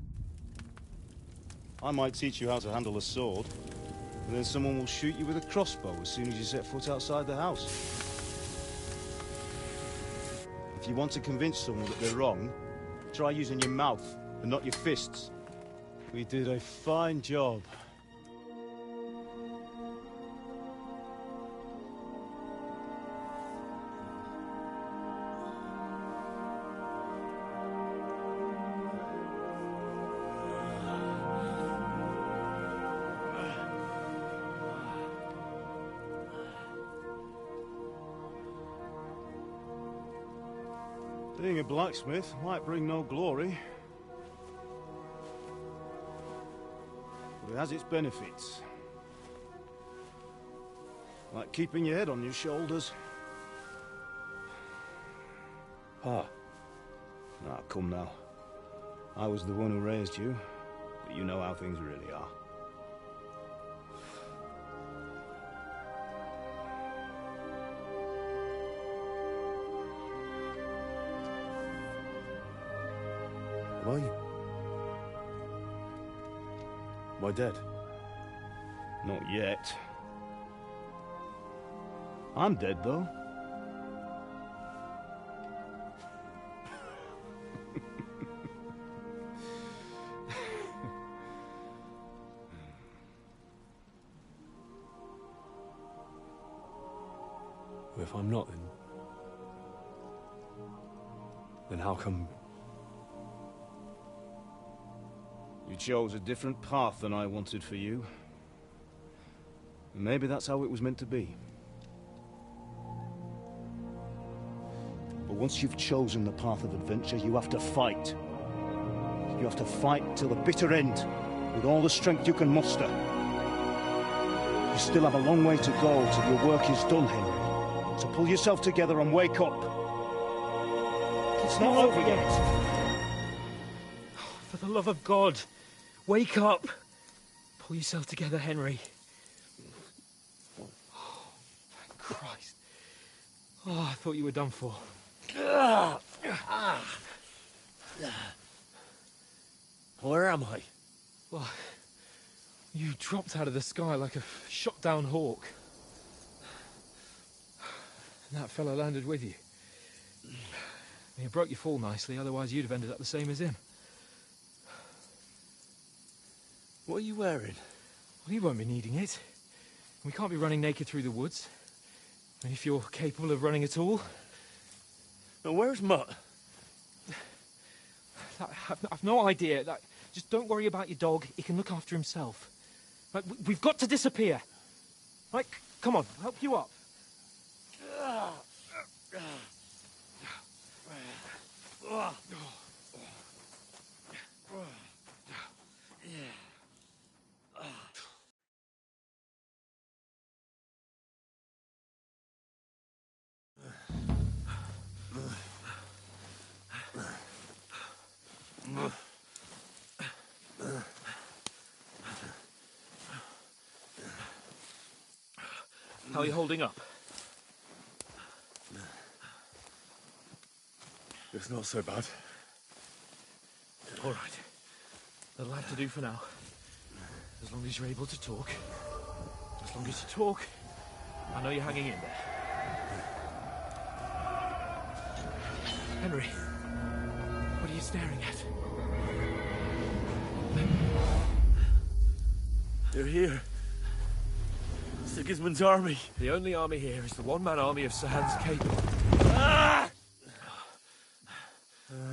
I might teach you how to handle a sword, and then someone will shoot you with a crossbow as soon as you set foot outside the house. If you want to convince someone that they're wrong, try using your mouth and not your fists. We did a fine job. Being a blacksmith might bring no glory, but it has its benefits. Like keeping your head on your shoulders. Pa. Come now. I was the one who raised you, but you know how things really are. Am I? Am I dead? Not yet. I'm dead, though. If I'm not, then how come? You chose a different path than I wanted for you. Maybe that's how it was meant to be. But once you've chosen the path of adventure, you have to fight. You have to fight till the bitter end, with all the strength you can muster. You still have a long way to go till your work is done, Henry. So pull yourself together and wake up. It's not over yet. For the love of God, wake up. Pull yourself together, Henry. Oh, thank Christ. Oh, I thought you were done for. Where am I? Well, you dropped out of the sky like a shot-down hawk. And that fella landed with you. You broke your fall nicely, otherwise you'd have ended up the same as him. What are you wearing? Well, you won't be needing it. We can't be running naked through the woods. And if you're capable of running at all. Now, where's Mutt? I've no idea. Just don't worry about your dog. He can look after himself. We've got to disappear. Right, come on, I'll help you up. How are you holding up? It's not so bad. All right. That'll have to do for now. As long as you're able to talk. As long as you talk, I know you're hanging in there. Henry, what are you staring at? They're here. Sigismund's army. The only army here is the one-man army of Sir Hans Cable. Ah!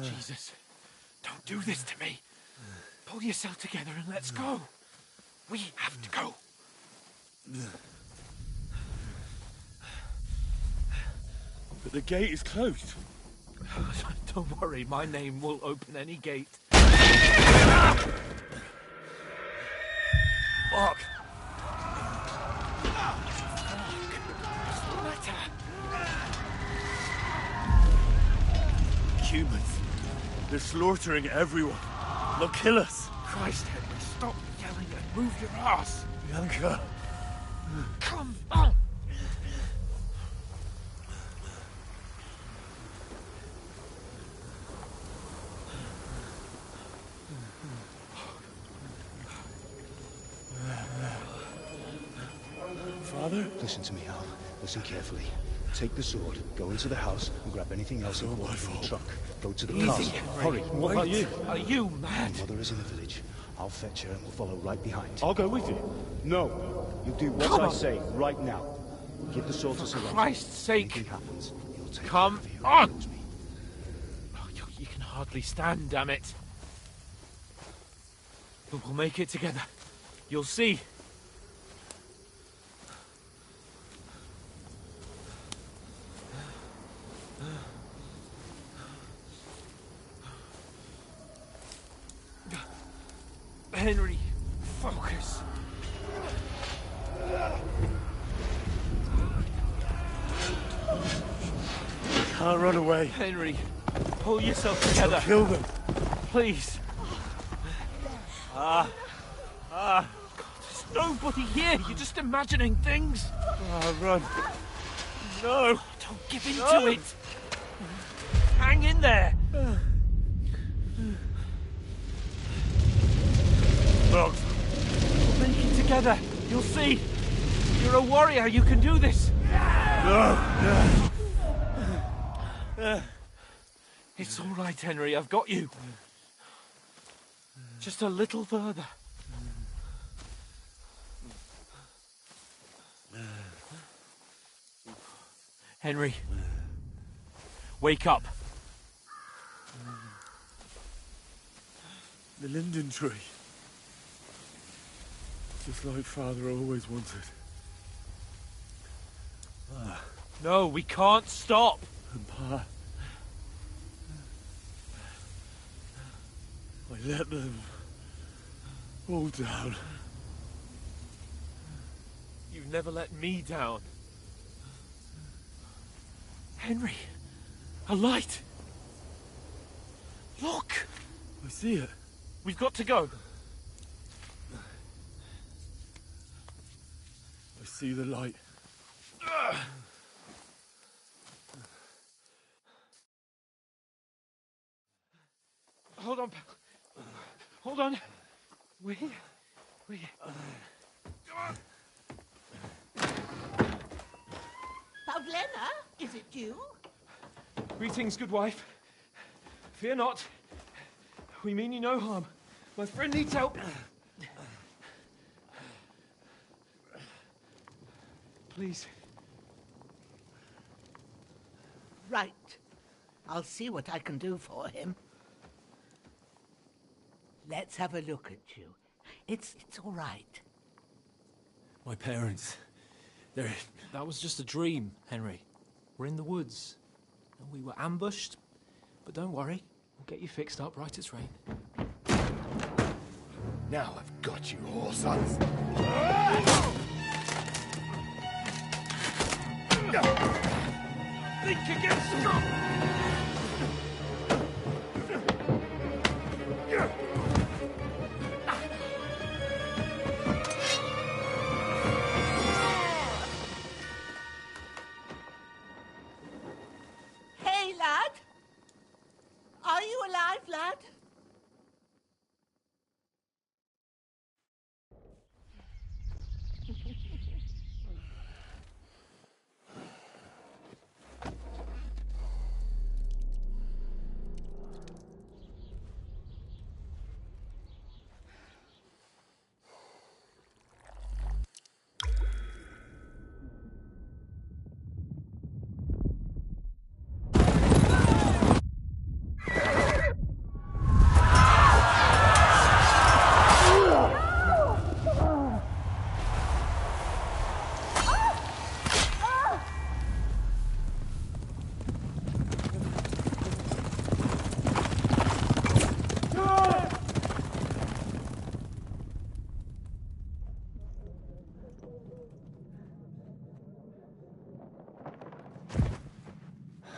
Jesus, don't do this to me. Pull yourself together and let's go. We have to go. But the gate is closed. Don't worry, my name will open any gate. Fuck. Humans. They're slaughtering everyone. They'll kill us. Christ, Henry, stop yelling and move your ass. Bianca. Come on. Father? Listen to me, Al. Listen carefully. Take the sword, go into the house, and grab anything else important from the truck. Go to the Easy, castle. Henry. Hurry. What about you? Are you mad? My mother is in the village. I'll fetch her and we'll follow right behind. I'll go with you. No. You do what Come I on. say right now. Give the sword to Sir Roger. Christ's sake. Anything happens, he'll take Come care of you. on. He knows me. Oh, you can hardly stand, damn it. But we'll make it together. You'll see. Henry, focus. Can't run away. Henry, pull yourself together. Kill them. Please. There's nobody here. You're just imagining things. Run. No. Don't give in to it. Hang in there. Look. We'll make it together. You'll see. You're a warrior. You can do this. No. It's all right, Henry. I've got you. Just a little further. Henry. Wake up. The linden tree. Just like Father always wanted. No, we can't stop. And Pa... I let them all down. You've never let me down. Henry, a light. Look. I see it. We've got to go. I see the light. Hold on. Hold on. We... Pavlena, is it you? Greetings, good wife. Fear not. We mean you no harm. My friend needs help. Please. Right. I'll see what I can do for him. Let's have a look at you. It's all right. My parents. That was just a dream, Henry. We're in the woods. And we were ambushed. But don't worry. We'll get you fixed up right as rain. Now I've got you, whore sons. Think again, stop! Hey, lad! Are you alive, lad?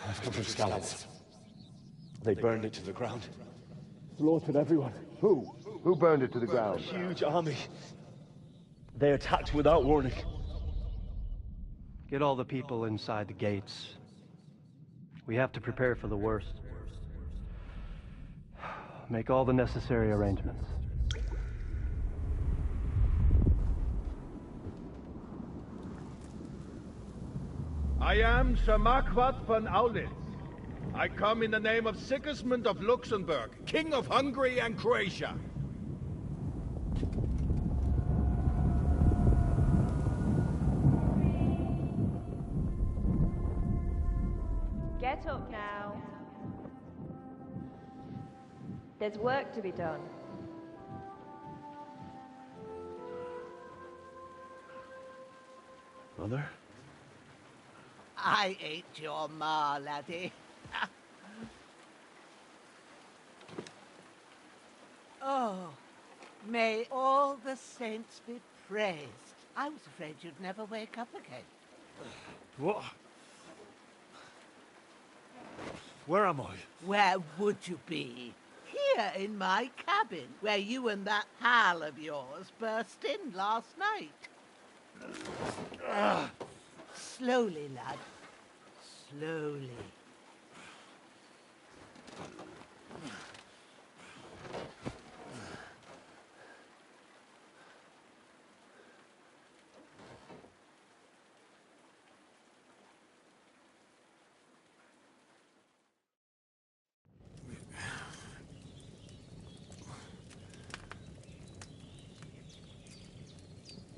I've come from Scallops. They burned it to the ground. Slaughtered everyone. Who? Who burned it to the ground? Huge army. They attacked without warning. Get all the people inside the gates. We have to prepare for the worst. Make all the necessary arrangements. I am Sir Marquardt von Aulitz. I come in the name of Sigismund of Luxembourg, King of Hungary and Croatia. Get up now. There's work to be done. Mother? I ain't your ma, laddie. Oh, may all the saints be praised. I was afraid you'd never wake up again. What? Where am I? Where would you be? Here in my cabin, where you and that pal of yours burst in last night. Slowly, lad. Slowly.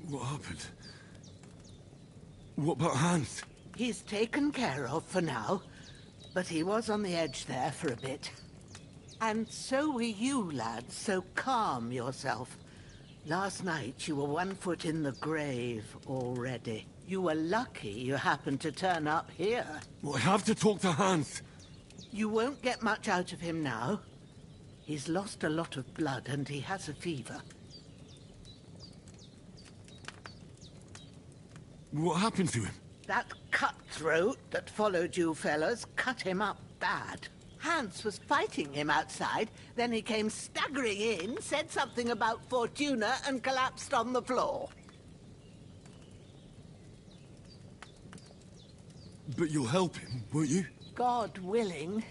What happened? What about Hans? He's taken care of for now, but he was on the edge there for a bit. And so were you, lad, so calm yourself. Last night you were 1 foot in the grave already. You were lucky you happened to turn up here. Well, I have to talk to Hans. You won't get much out of him now. He's lost a lot of blood and he has a fever. What happened to him? That cutthroat that followed you fellas cut him up bad. Hans was fighting him outside, then he came staggering in, said something about Fortuna, and collapsed on the floor. But you'll help him, won't you? God willing.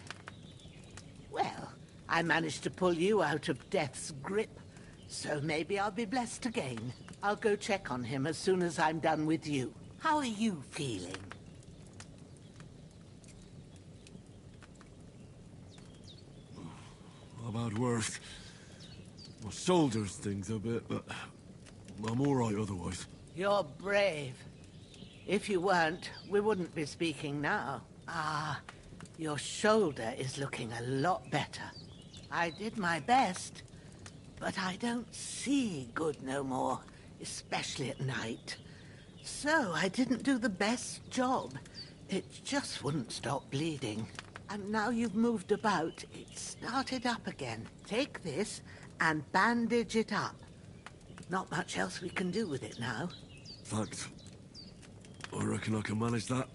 Well, I managed to pull you out of death's grip, so maybe I'll be blessed again. I'll go check on him as soon as I'm done with you. How are you feeling? I've had worse. My shoulders stings a bit, but I'm all right otherwise. You're brave. If you weren't, we wouldn't be speaking now. Ah, your shoulder is looking a lot better. I did my best, but I don't see good no more, especially at night. So I didn't do the best job. It just wouldn't stop bleeding. And now you've moved about, it started up again. Take this and bandage it up. Not much else we can do with it now. Thanks. I reckon I can manage that.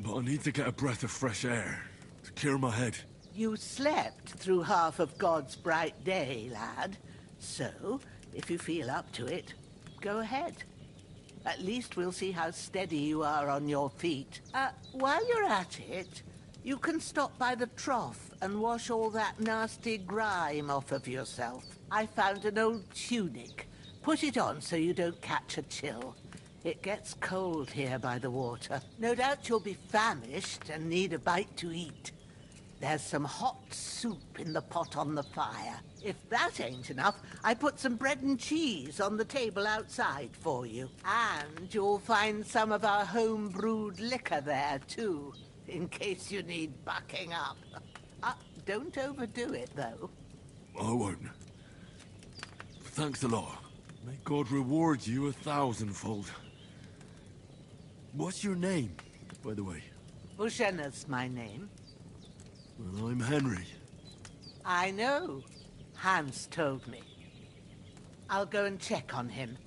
But I need to get a breath of fresh air to clear my head. You slept through half of God's bright day, lad. So, if you feel up to it, go ahead. At least we'll see how steady you are on your feet. While you're at it, you can stop by the trough and wash all that nasty grime off of yourself. I found an old tunic. Put it on so you don't catch a chill. It gets cold here by the water. No doubt you'll be famished and need a bite to eat. There's some hot soup in the pot on the fire. If that ain't enough, I put some bread and cheese on the table outside for you. And you'll find some of our home-brewed liquor there, too, in case you need bucking up. Don't overdo it, though. I won't. Thanks a lot. May God reward you 1,000-fold. What's your name, by the way? Bushenna's my name. Well, I'm Henry. I know. Hans told me. I'll go and check on him.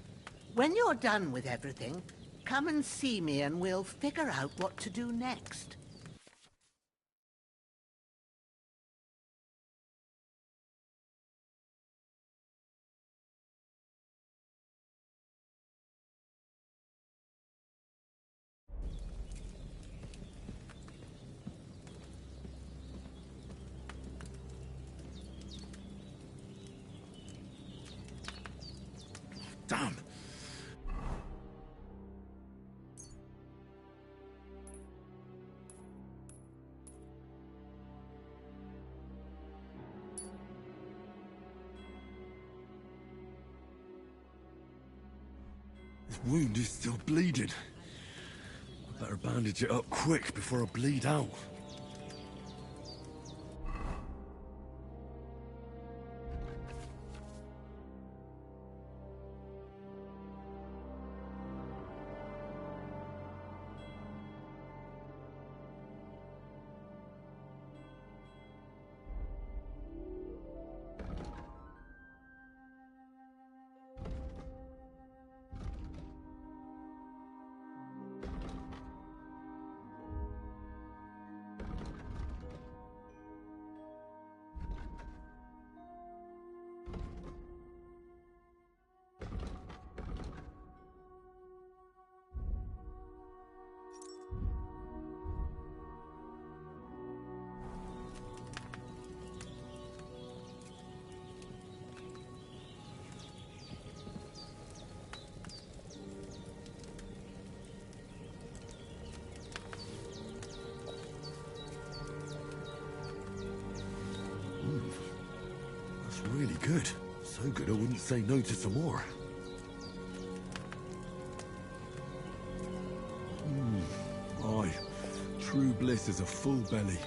When you're done with everything, come and see me and we'll figure out what to do next. Damn! This wound is still bleeding. I better bandage it up quick before I bleed out. really good. So good I wouldn't say no to some more. Aye. True bliss is a full belly.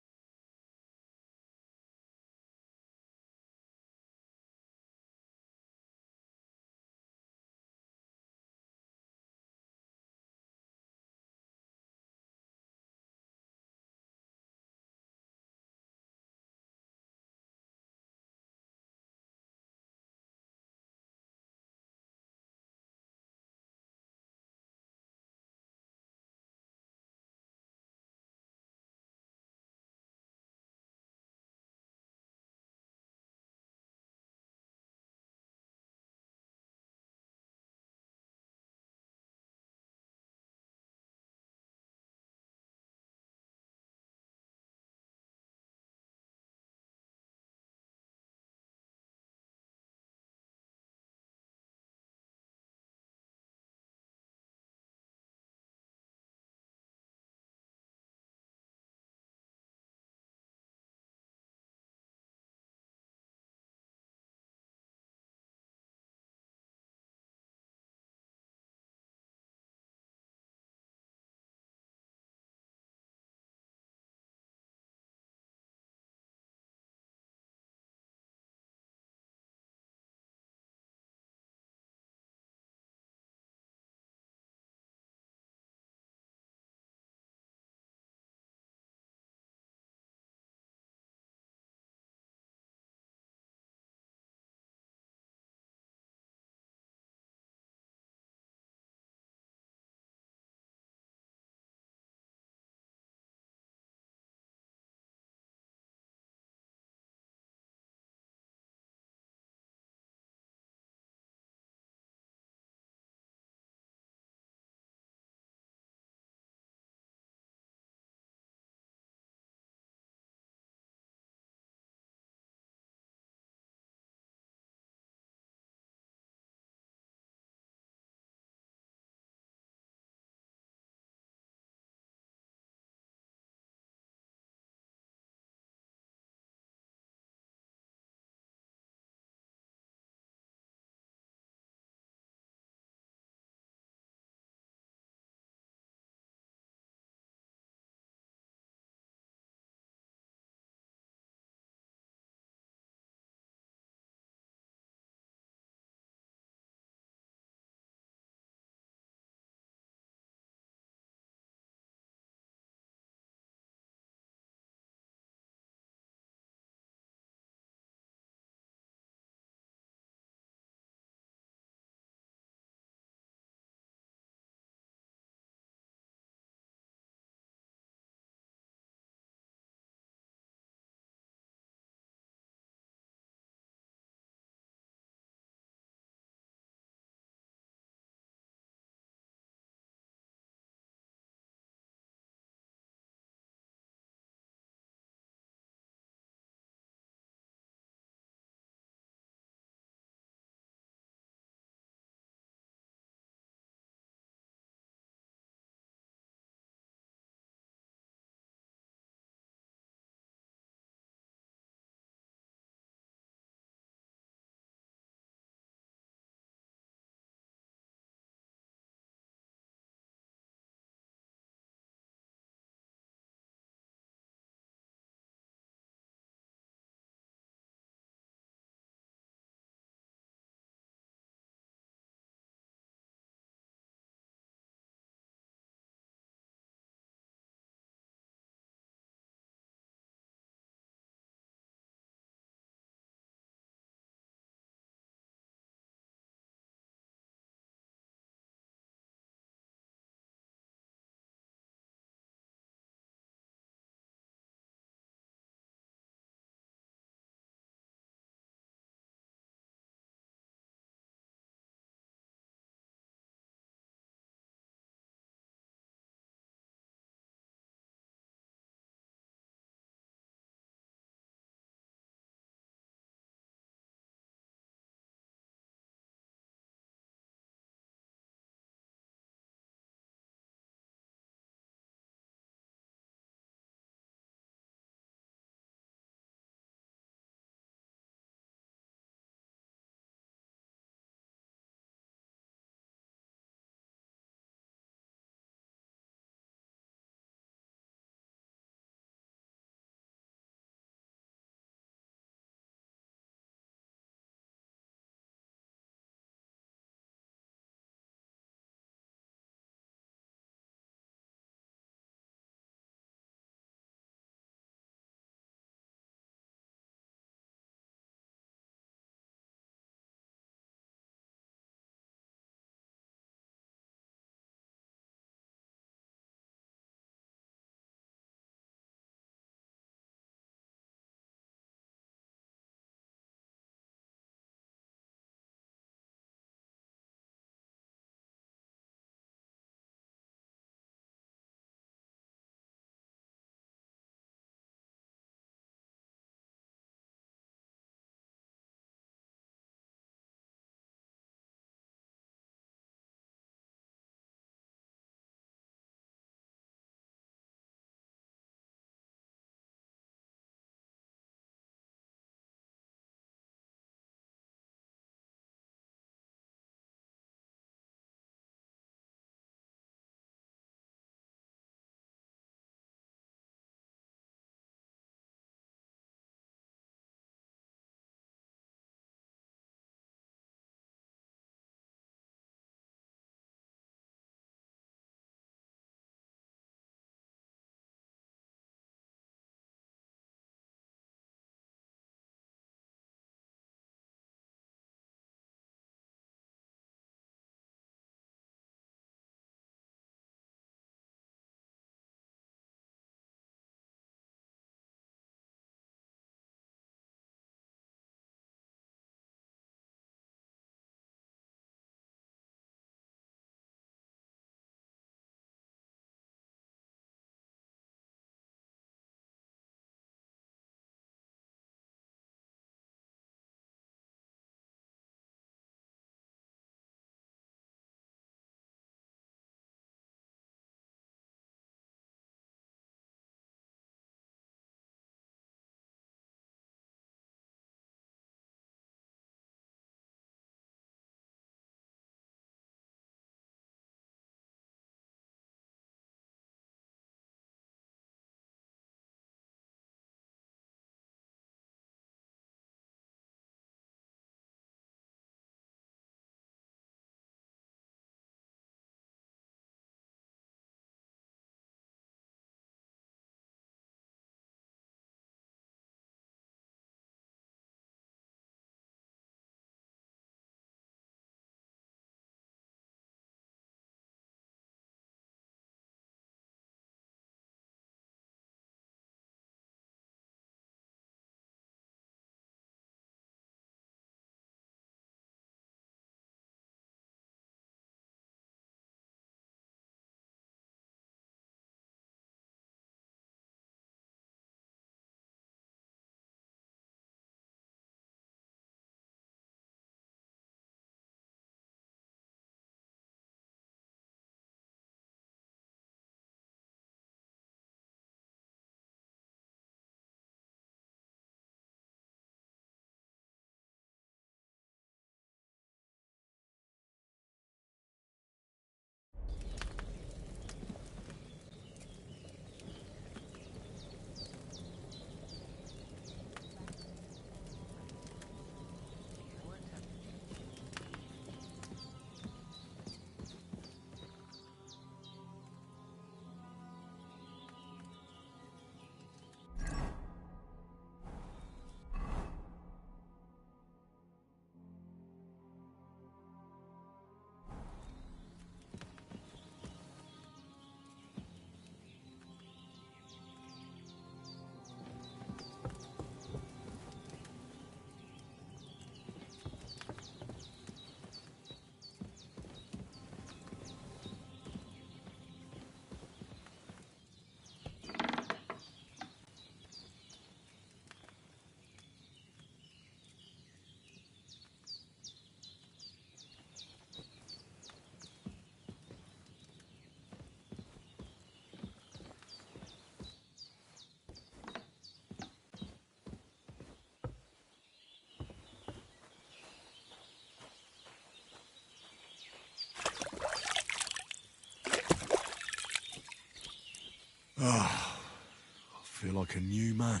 like a new man.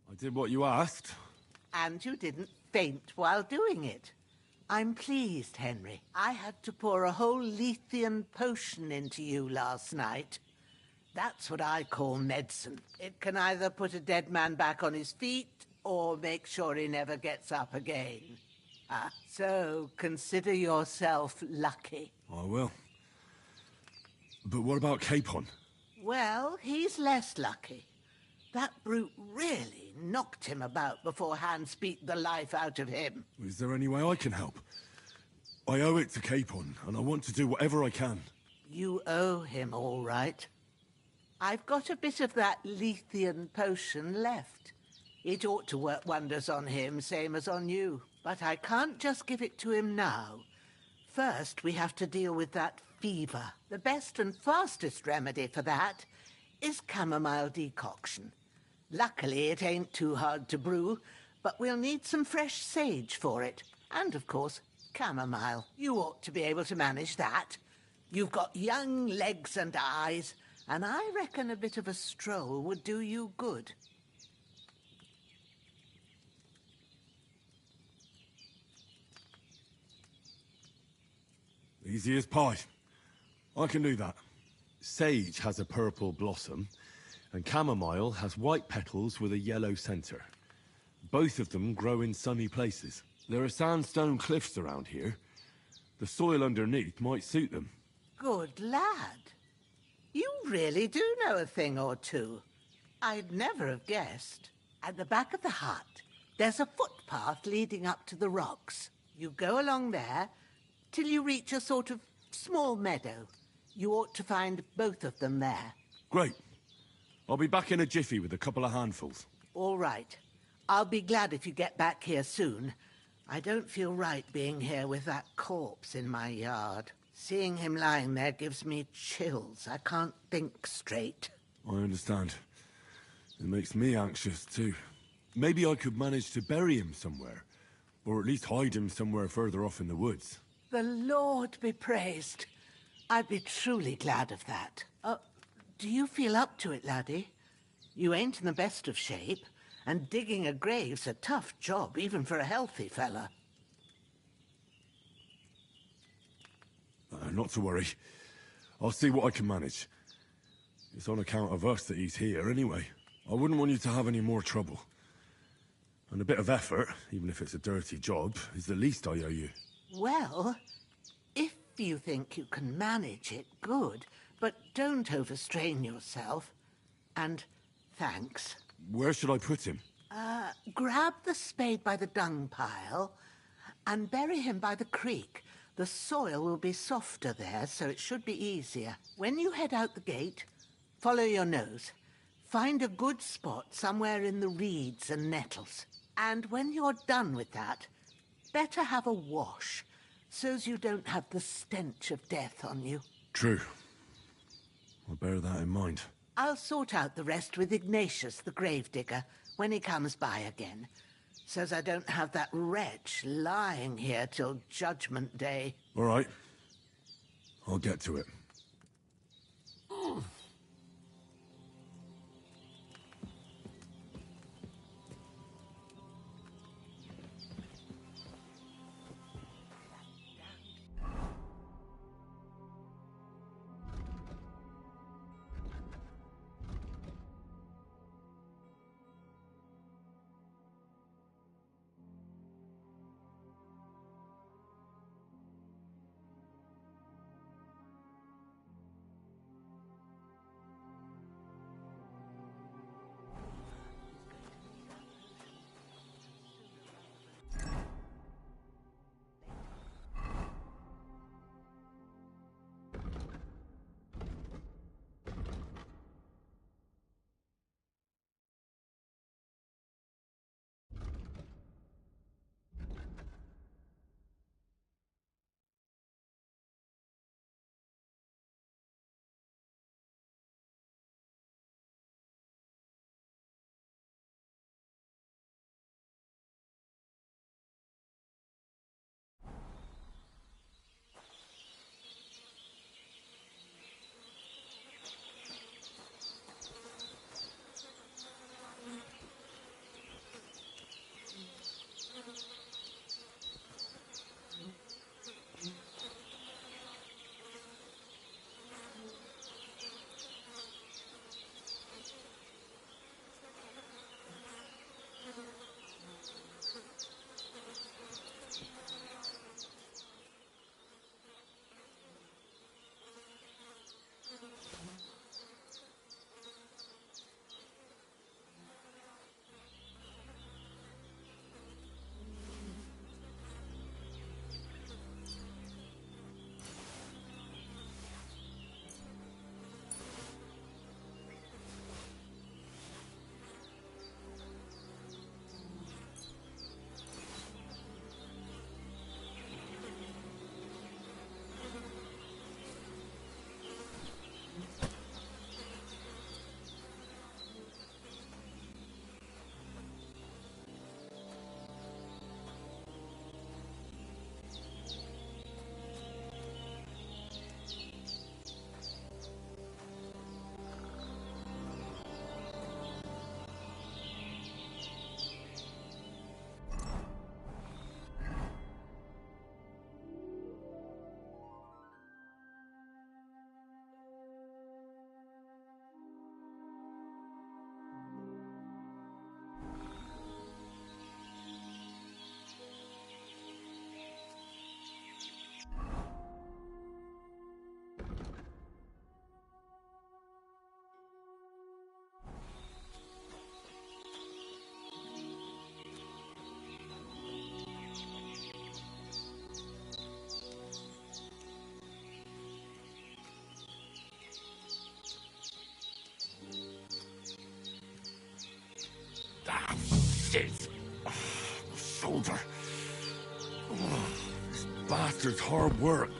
I did what you asked. And you didn't faint while doing it. I'm pleased, Henry. I had to pour a whole Lethean potion into you last night. That's what I call medicine. It can either put a dead man back on his feet or make sure he never gets up again. So consider yourself lucky. I will. But what about Capon? Well, he's less lucky. That brute really knocked him about before Hans beat the life out of him. Is there any way I can help? I owe it to Capon, and I want to do whatever I can. You owe him, all right. I've got a bit of that Lethean potion left. It ought to work wonders on him, same as on you. But I can't just give it to him now. First, we have to deal with that fever. The best and fastest remedy for that is chamomile decoction. Luckily, it ain't too hard to brew, but we'll need some fresh sage for it. And, of course, chamomile. You ought to be able to manage that. You've got young legs and eyes, and I reckon a bit of a stroll would do you good. Easy as pie. I can do that. Sage has a purple blossom, and chamomile has white petals with a yellow center. Both of them grow in sunny places. There are sandstone cliffs around here. The soil underneath might suit them. Good lad. You really do know a thing or two. I'd never have guessed. At the back of the hut, there's a footpath leading up to the rocks. You go along there till you reach a sort of small meadow. You ought to find both of them there. Great. I'll be back in a jiffy with a couple of handfuls. All right. I'll be glad if you get back here soon. I don't feel right being here with that corpse in my yard. Seeing him lying there gives me chills. I can't think straight. I understand. It makes me anxious, too. Maybe I could manage to bury him somewhere. Or at least hide him somewhere further off in the woods. The Lord be praised. I'd be truly glad of that. Do you feel up to it, laddie? You ain't in the best of shape, and digging a grave's a tough job, even for a healthy fella. Not to worry. I'll see what I can manage. It's on account of us that he's here, anyway. I wouldn't want you to have any more trouble. And a bit of effort, even if it's a dirty job, is the least I owe you. Well, if you think you can manage it, good. But don't overstrain yourself. And thanks. Where should I put him? Grab the spade by the dung pile and bury him by the creek. The soil will be softer there, so it should be easier. When you head out the gate, follow your nose. Find a good spot somewhere in the reeds and nettles. And when you're done with that, better have a wash, so's you don't have the stench of death on you. True. I'll bear that in mind. I'll sort out the rest with Ignatius, the gravedigger, when he comes by again, so's I don't have that wretch lying here till Judgment Day. All right. I'll get to it. bastard's hard work.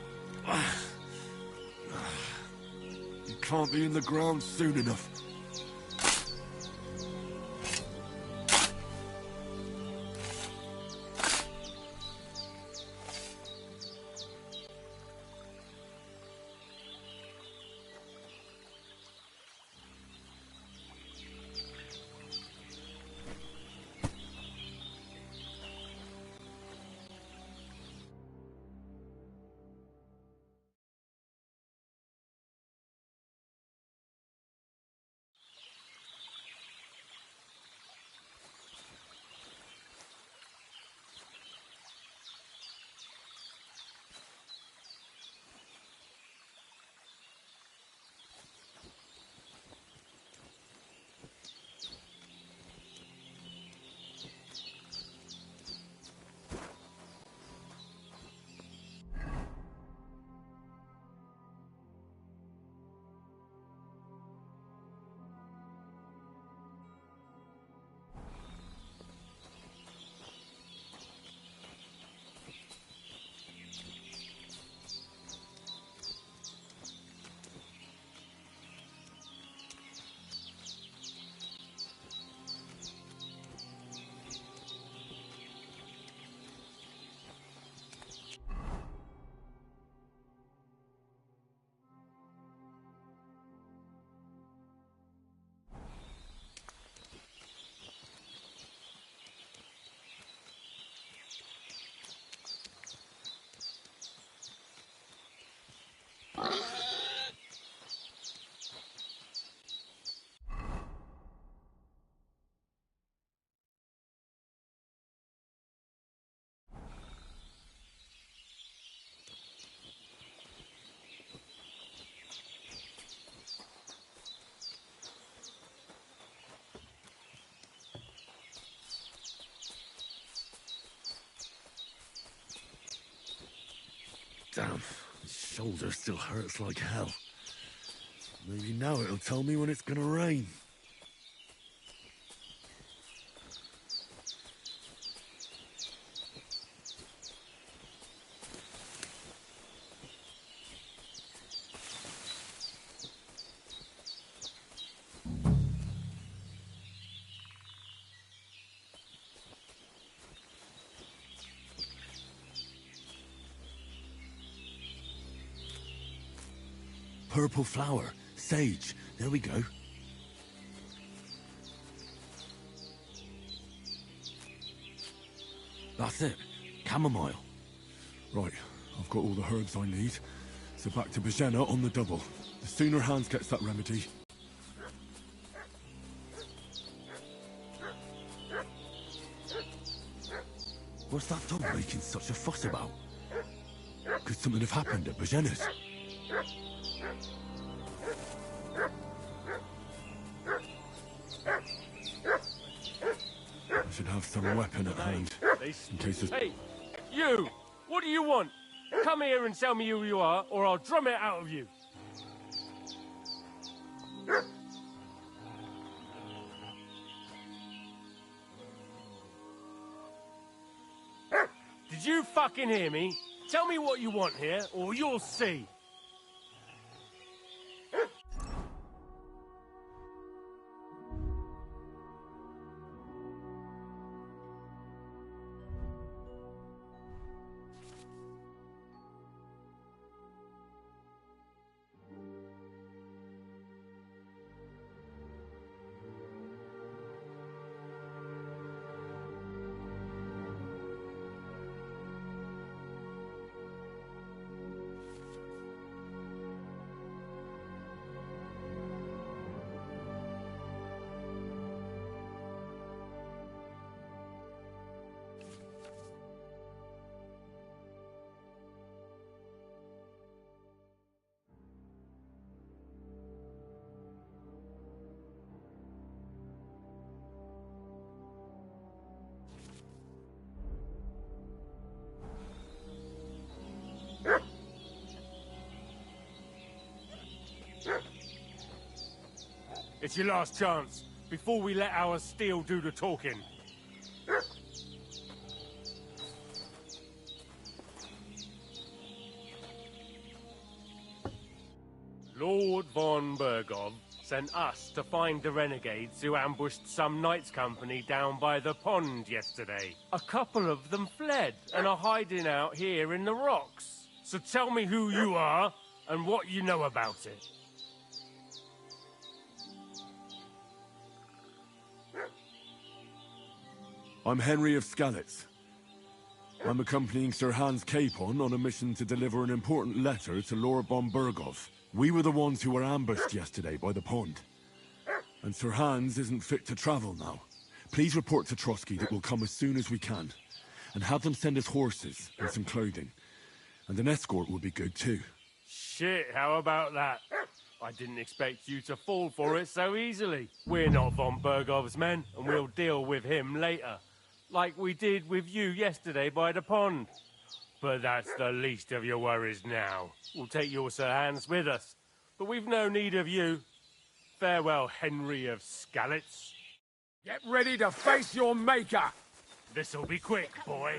You can't be in the ground soon enough. Damn, his shoulder still hurts like hell. Maybe now it'll tell me when it's gonna rain. Purple flower, sage, there we go. That's it, chamomile. Right, I've got all the herbs I need, so back to Bajena on the double. The sooner Hans gets that remedy. What's that dog making such a fuss about? Could something have happened at Bajena's? I should have some weapon at hand, in case of... Hey, you! What do you want? Come here and tell me who you are, or I'll drum it out of you. Did you fucking hear me? Tell me what you want here, or you'll see. It's your last chance, before we let our steel do the talking. Lord von Bergov sent us to find the renegades who ambushed some knights' company down by the pond yesterday. A couple of them fled and are hiding out here in the rocks. So tell me who you are and what you know about it. I'm Henry of Skalitz. I'm accompanying Sir Hans Capon on a mission to deliver an important letter to Lord von Bergov. We were the ones who were ambushed yesterday by the pond. And Sir Hans isn't fit to travel now. Please report to Trotsky that we'll come as soon as we can. And have them send us horses and some clothing. And an escort would be good too. Shit, how about that? I didn't expect you to fall for it so easily. We're not von Bergov's men, and we'll deal with him later. Like we did with you yesterday by the pond. But that's the least of your worries now. We'll take your Sir Hans with us. But we've no need of you. Farewell, Henry of Skalitz. Get ready to face your maker! This'll be quick, boy.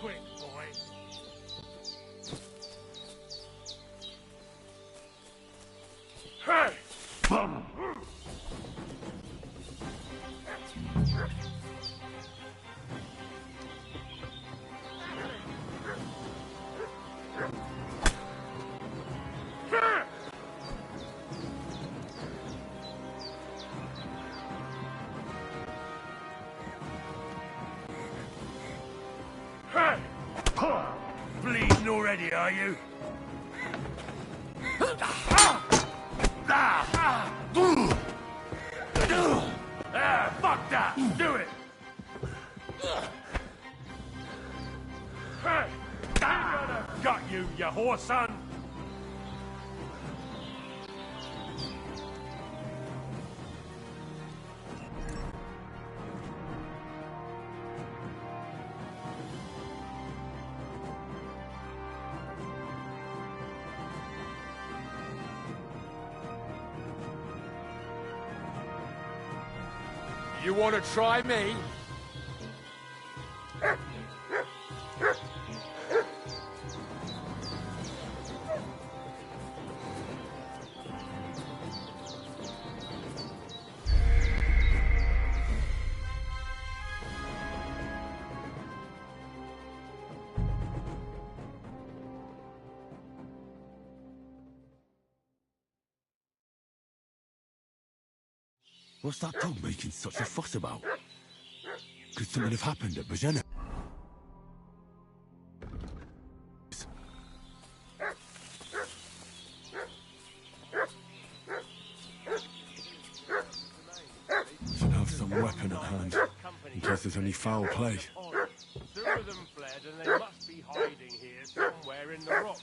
Quick, boy. Hey! Bleeding already, are you? Fuck that! Do it! Hey! Got you, you whore son! You want to try me? What's that dog making such a fuss about? Could something have happened at Bajena? there's any foul play. Two of them fled, and they must be hiding here somewhere in the rocks.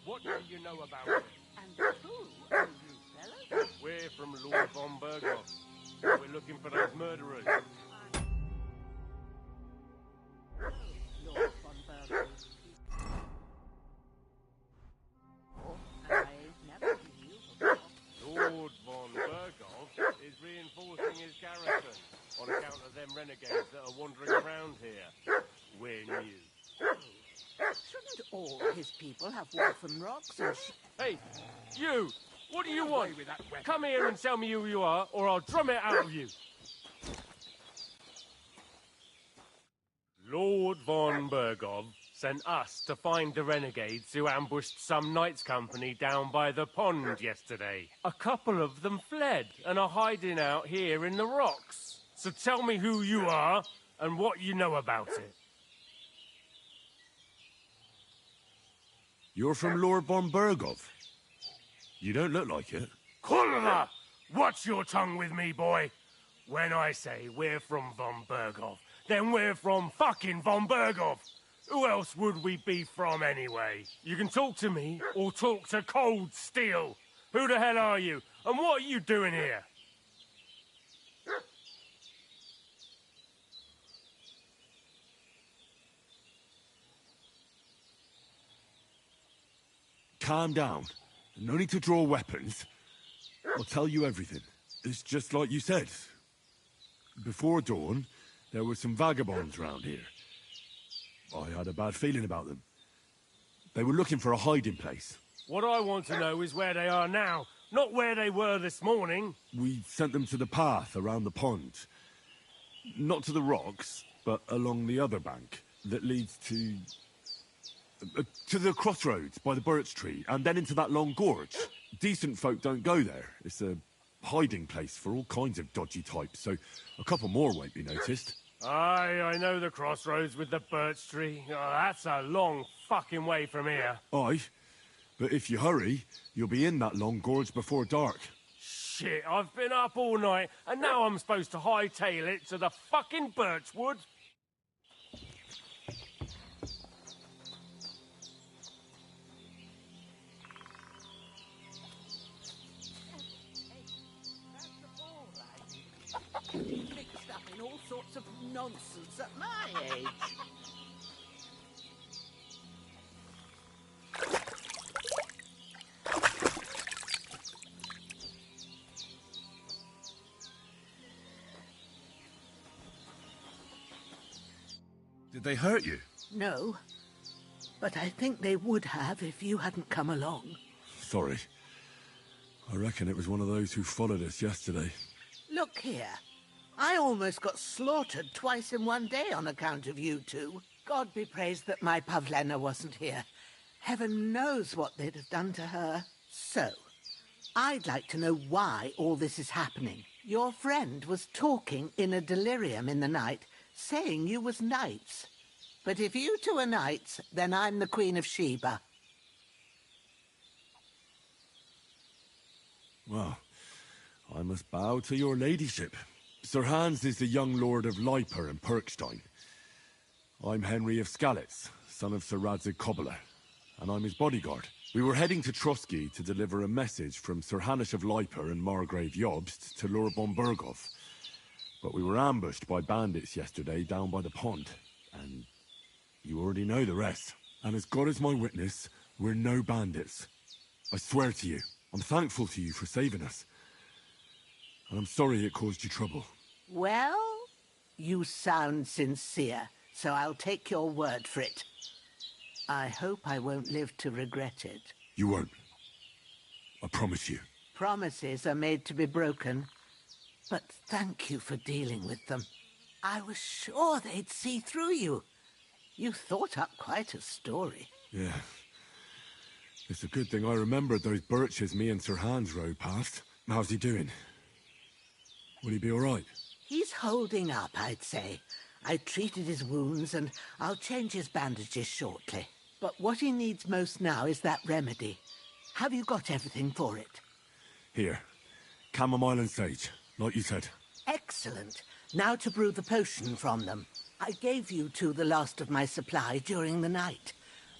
What do you know about it? And who are you fellas? We're from Lord von Berghoff. We're looking for those murderers. Lord von Berghoff. I've never seen you before. Lord von Berghoff is reinforcing his garrison on account of them renegades that are wandering around here. We're new. Shouldn't all his people have wolfen rocks and Hey, you! What do you want? Come here and tell me who you are, or I'll drum it out of you. Lord von Berghoff sent us to find the renegades who ambushed some knights' company down by the pond yesterday. A couple of them fled and are hiding out here in the rocks. So tell me who you are and what you know about it. You're from Lord von Berghoff? You don't look like it. Kulva! Watch your tongue with me, boy. When I say we're from von Berghoff, then we're from fucking von Berghoff. Who else would we be from anyway? You can talk to me or talk to cold steel. Who the hell are you? And what are you doing here? Calm down. No need to draw weapons. I'll tell you everything. It's just like you said. Before dawn, there were some vagabonds round here. I had a bad feeling about them. They were looking for a hiding place. What I want to know is where they are now, not where they were this morning. We sent them to the path around the pond. Not to the rocks, but along the other bank that leads to the crossroads by the birch tree, and then into that long gorge. Decent folk don't go there. It's a hiding place for all kinds of dodgy types, so a couple more won't be noticed. Aye, I know the crossroads with the birch tree. Oh, that's a long fucking way from here. Aye, but if you hurry, you'll be in that long gorge before dark. Shit, I've been up all night, and now I'm supposed to hightail it to the fucking birchwood? mixed up in all sorts of nonsense at my age. Did they hurt you? No, but I think they would have if you hadn't come along. Sorry. I reckon it was one of those who followed us yesterday. Look here. I almost got slaughtered twice in one day on account of you two. God be praised that my Pavlena wasn't here. Heaven knows what they'd have done to her. So, I'd like to know why all this is happening. Your friend was talking in a delirium in the night, saying you was knights. But if you two are knights, then I'm the Queen of Sheba. Well, I must bow to your ladyship. Sir Hans is the young lord of Leiper and Perkstein. I'm Henry of Skalitz, son of Sir Radzig Cobbler, and I'm his bodyguard. We were heading to Trotsky to deliver a message from Sir Hanish of Leiper and Margrave Jobst to Lord von Berghoff. But we were ambushed by bandits yesterday down by the pond, and you already know the rest. And as God is my witness, we're no bandits. I swear to you, I'm thankful to you for saving us. And I'm sorry it caused you trouble. Well, you sound sincere, so I'll take your word for it. I hope I won't live to regret it. You won't. I promise you. Promises are made to be broken. But thank you for dealing with them. I was sure they'd see through you. You thought up quite a story. Yeah. It's a good thing I remembered those birches me and Sir Hans rode past. How's he doing? Will he be all right? He's holding up, I'd say. I treated his wounds and I'll change his bandages shortly. But what he needs most now is that remedy. Have you got everything for it? Here. Chamomile and sage, like you said. Excellent. Now to brew the potion from them. I gave you two the last of my supply during the night.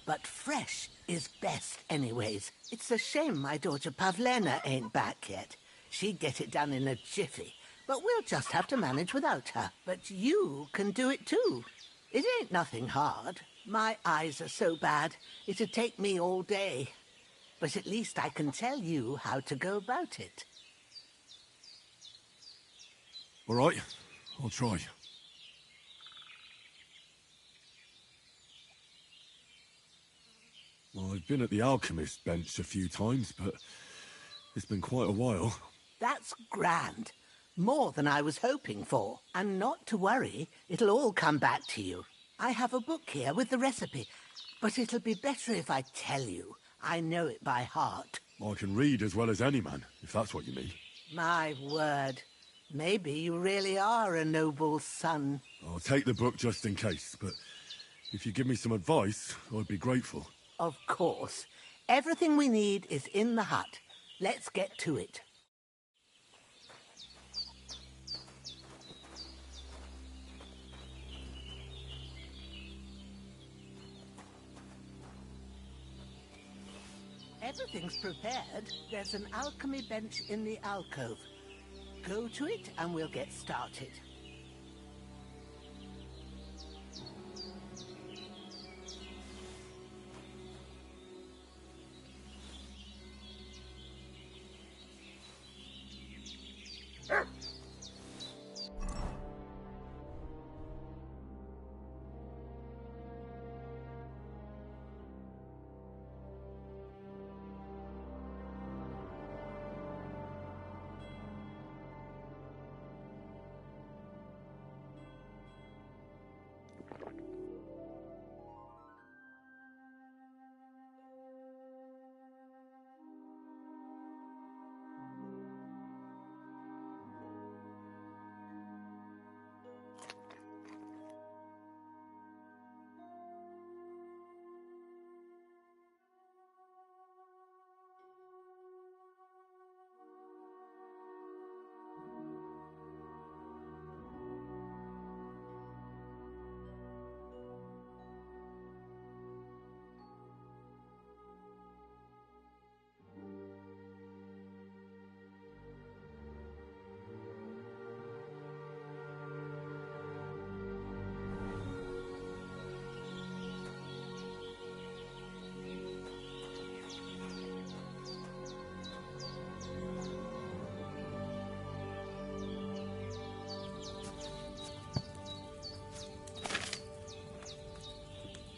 But fresh is best anyways. It's a shame my daughter Pavlena ain't back yet. She'd get it done in a jiffy. But we'll just have to manage without her. But you can do it too. It ain't nothing hard. My eyes are so bad, it'd take me all day. But at least I can tell you how to go about it. All right, I'll try. Well, I've been at the alchemist bench a few times, but it's been quite a while. That's grand. More than I was hoping for. And not to worry, it'll all come back to you. I have a book here with the recipe, but it'll be better if I tell you. I know it by heart. I can read as well as any man, if that's what you mean. My word. Maybe you really are a noble son. I'll take the book just in case, but if you give me some advice, I'd be grateful. Of course. Everything we need is in the hut. Let's get to it. Everything's prepared. There's an alchemy bench in the alcove. Go to it and we'll get started.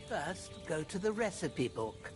First, go to the recipe book.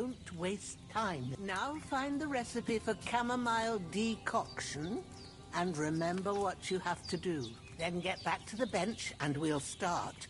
Don't waste time. Now find the recipe for chamomile decoction and remember what you have to do. Then get back to the bench and we'll start.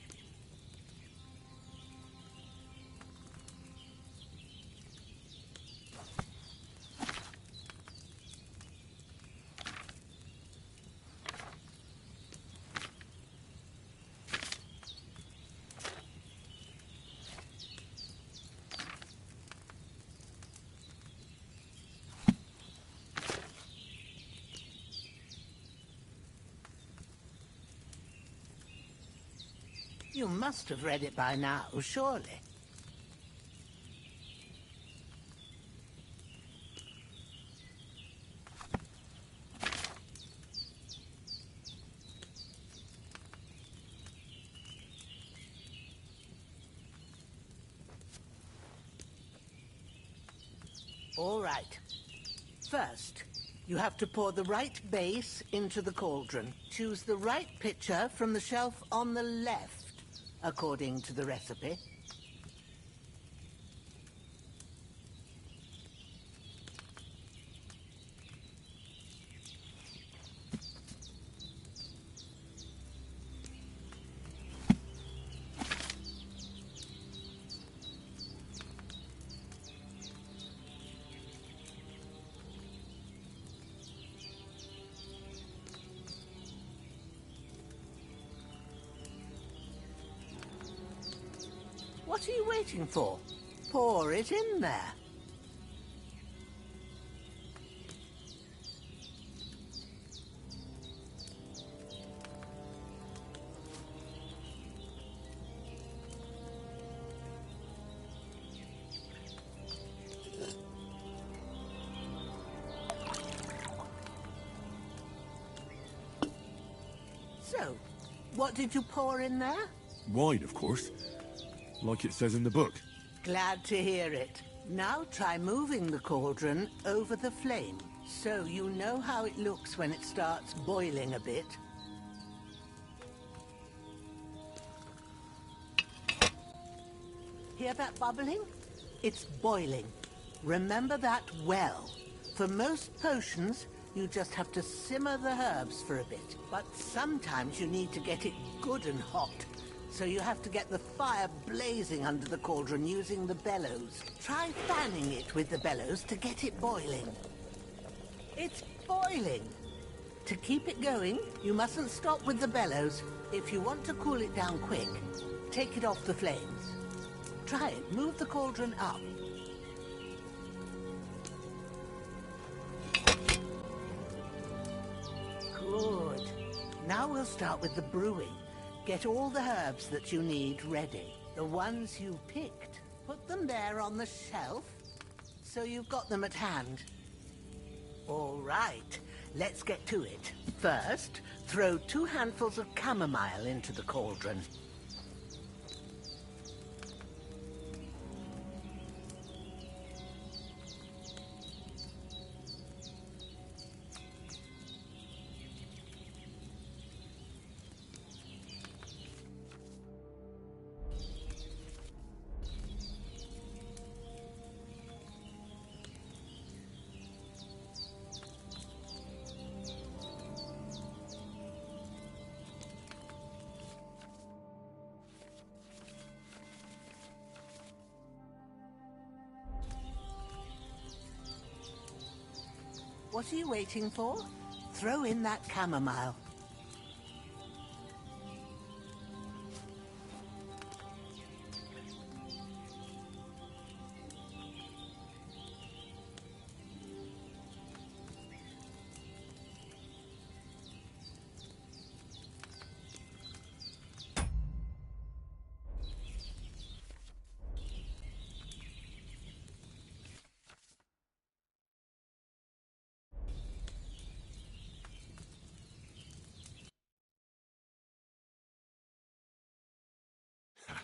You must have read it by now, surely. All right. First, you have to pour the right base into the cauldron. Choose the right pitcher from the shelf on the left, according to the recipe. What are you waiting for? Pour it in there. So, what did you pour in there? Wine, of course. Like it says in the book. Glad to hear it. Now try moving the cauldron over the flame, so you know how it looks when it starts boiling a bit. Hear that bubbling? It's boiling. Remember that well. For most potions, you just have to simmer the herbs for a bit. But sometimes you need to get it good and hot. So you have to get the fire blazing under the cauldron using the bellows. Try fanning it with the bellows to get it boiling. It's boiling! To keep it going, you mustn't stop with the bellows. If you want to cool it down quick, take it off the flames. Try it. Move the cauldron up. Good. Now we'll start with the brewing. Get all the herbs that you need ready. The ones you picked. Put them there on the shelf, so you've got them at hand. All right, let's get to it. First, throw 2 handfuls of chamomile into the cauldron. What are you waiting for? Throw in that chamomile.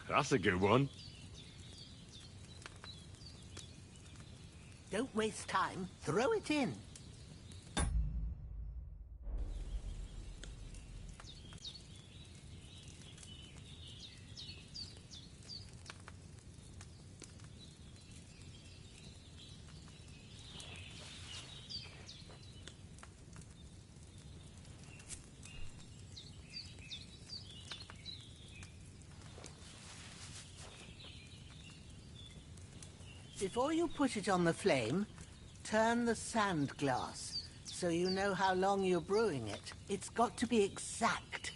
That's a good one. Don't waste time. Throw it in. Before you put it on the flame, turn the sand glass so you know how long you're brewing it. It's got to be exact.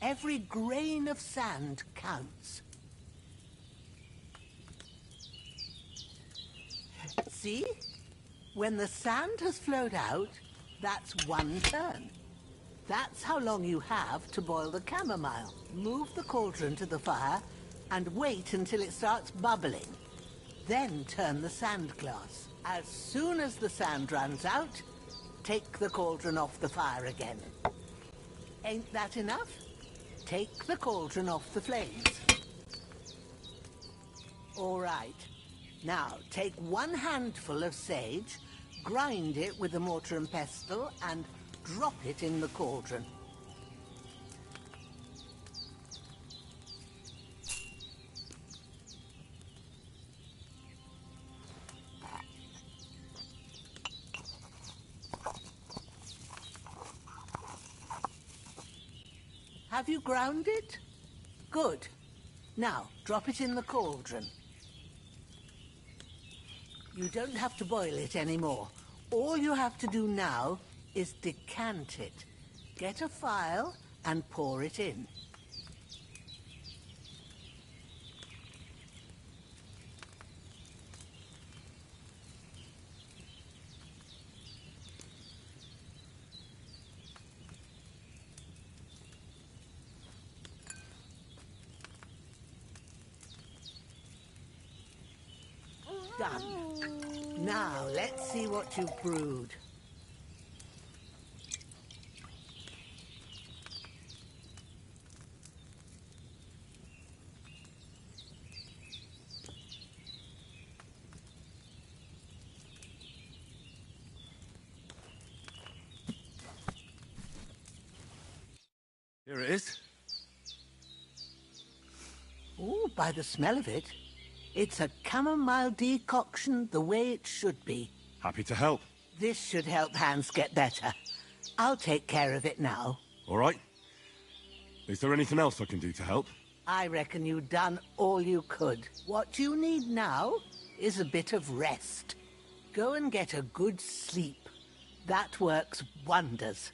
Every grain of sand counts. See? When the sand has flowed out, that's 1 turn. That's how long you have to boil the chamomile. Move the cauldron to the fire and wait until it starts bubbling. Then turn the sand glass. As soon as the sand runs out, take the cauldron off the fire again. Ain't that enough? Take the cauldron off the flames. All right. Now, take 1 handful of sage, grind it with a mortar and pestle, and drop it in the cauldron. Have you ground it? Good. Now, drop it in the cauldron. You don't have to boil it anymore. All you have to do now is decant it. Get a phial and pour it in. Done. Now, let's see what you've brewed. Here it is. Oh, by the smell of it, it's a chamomile decoction the way it should be. Happy to help. This should help Hans get better. I'll take care of it now. All right. Is there anything else I can do to help? I reckon you've done all you could. What you need now is a bit of rest. Go and get a good sleep. That works wonders.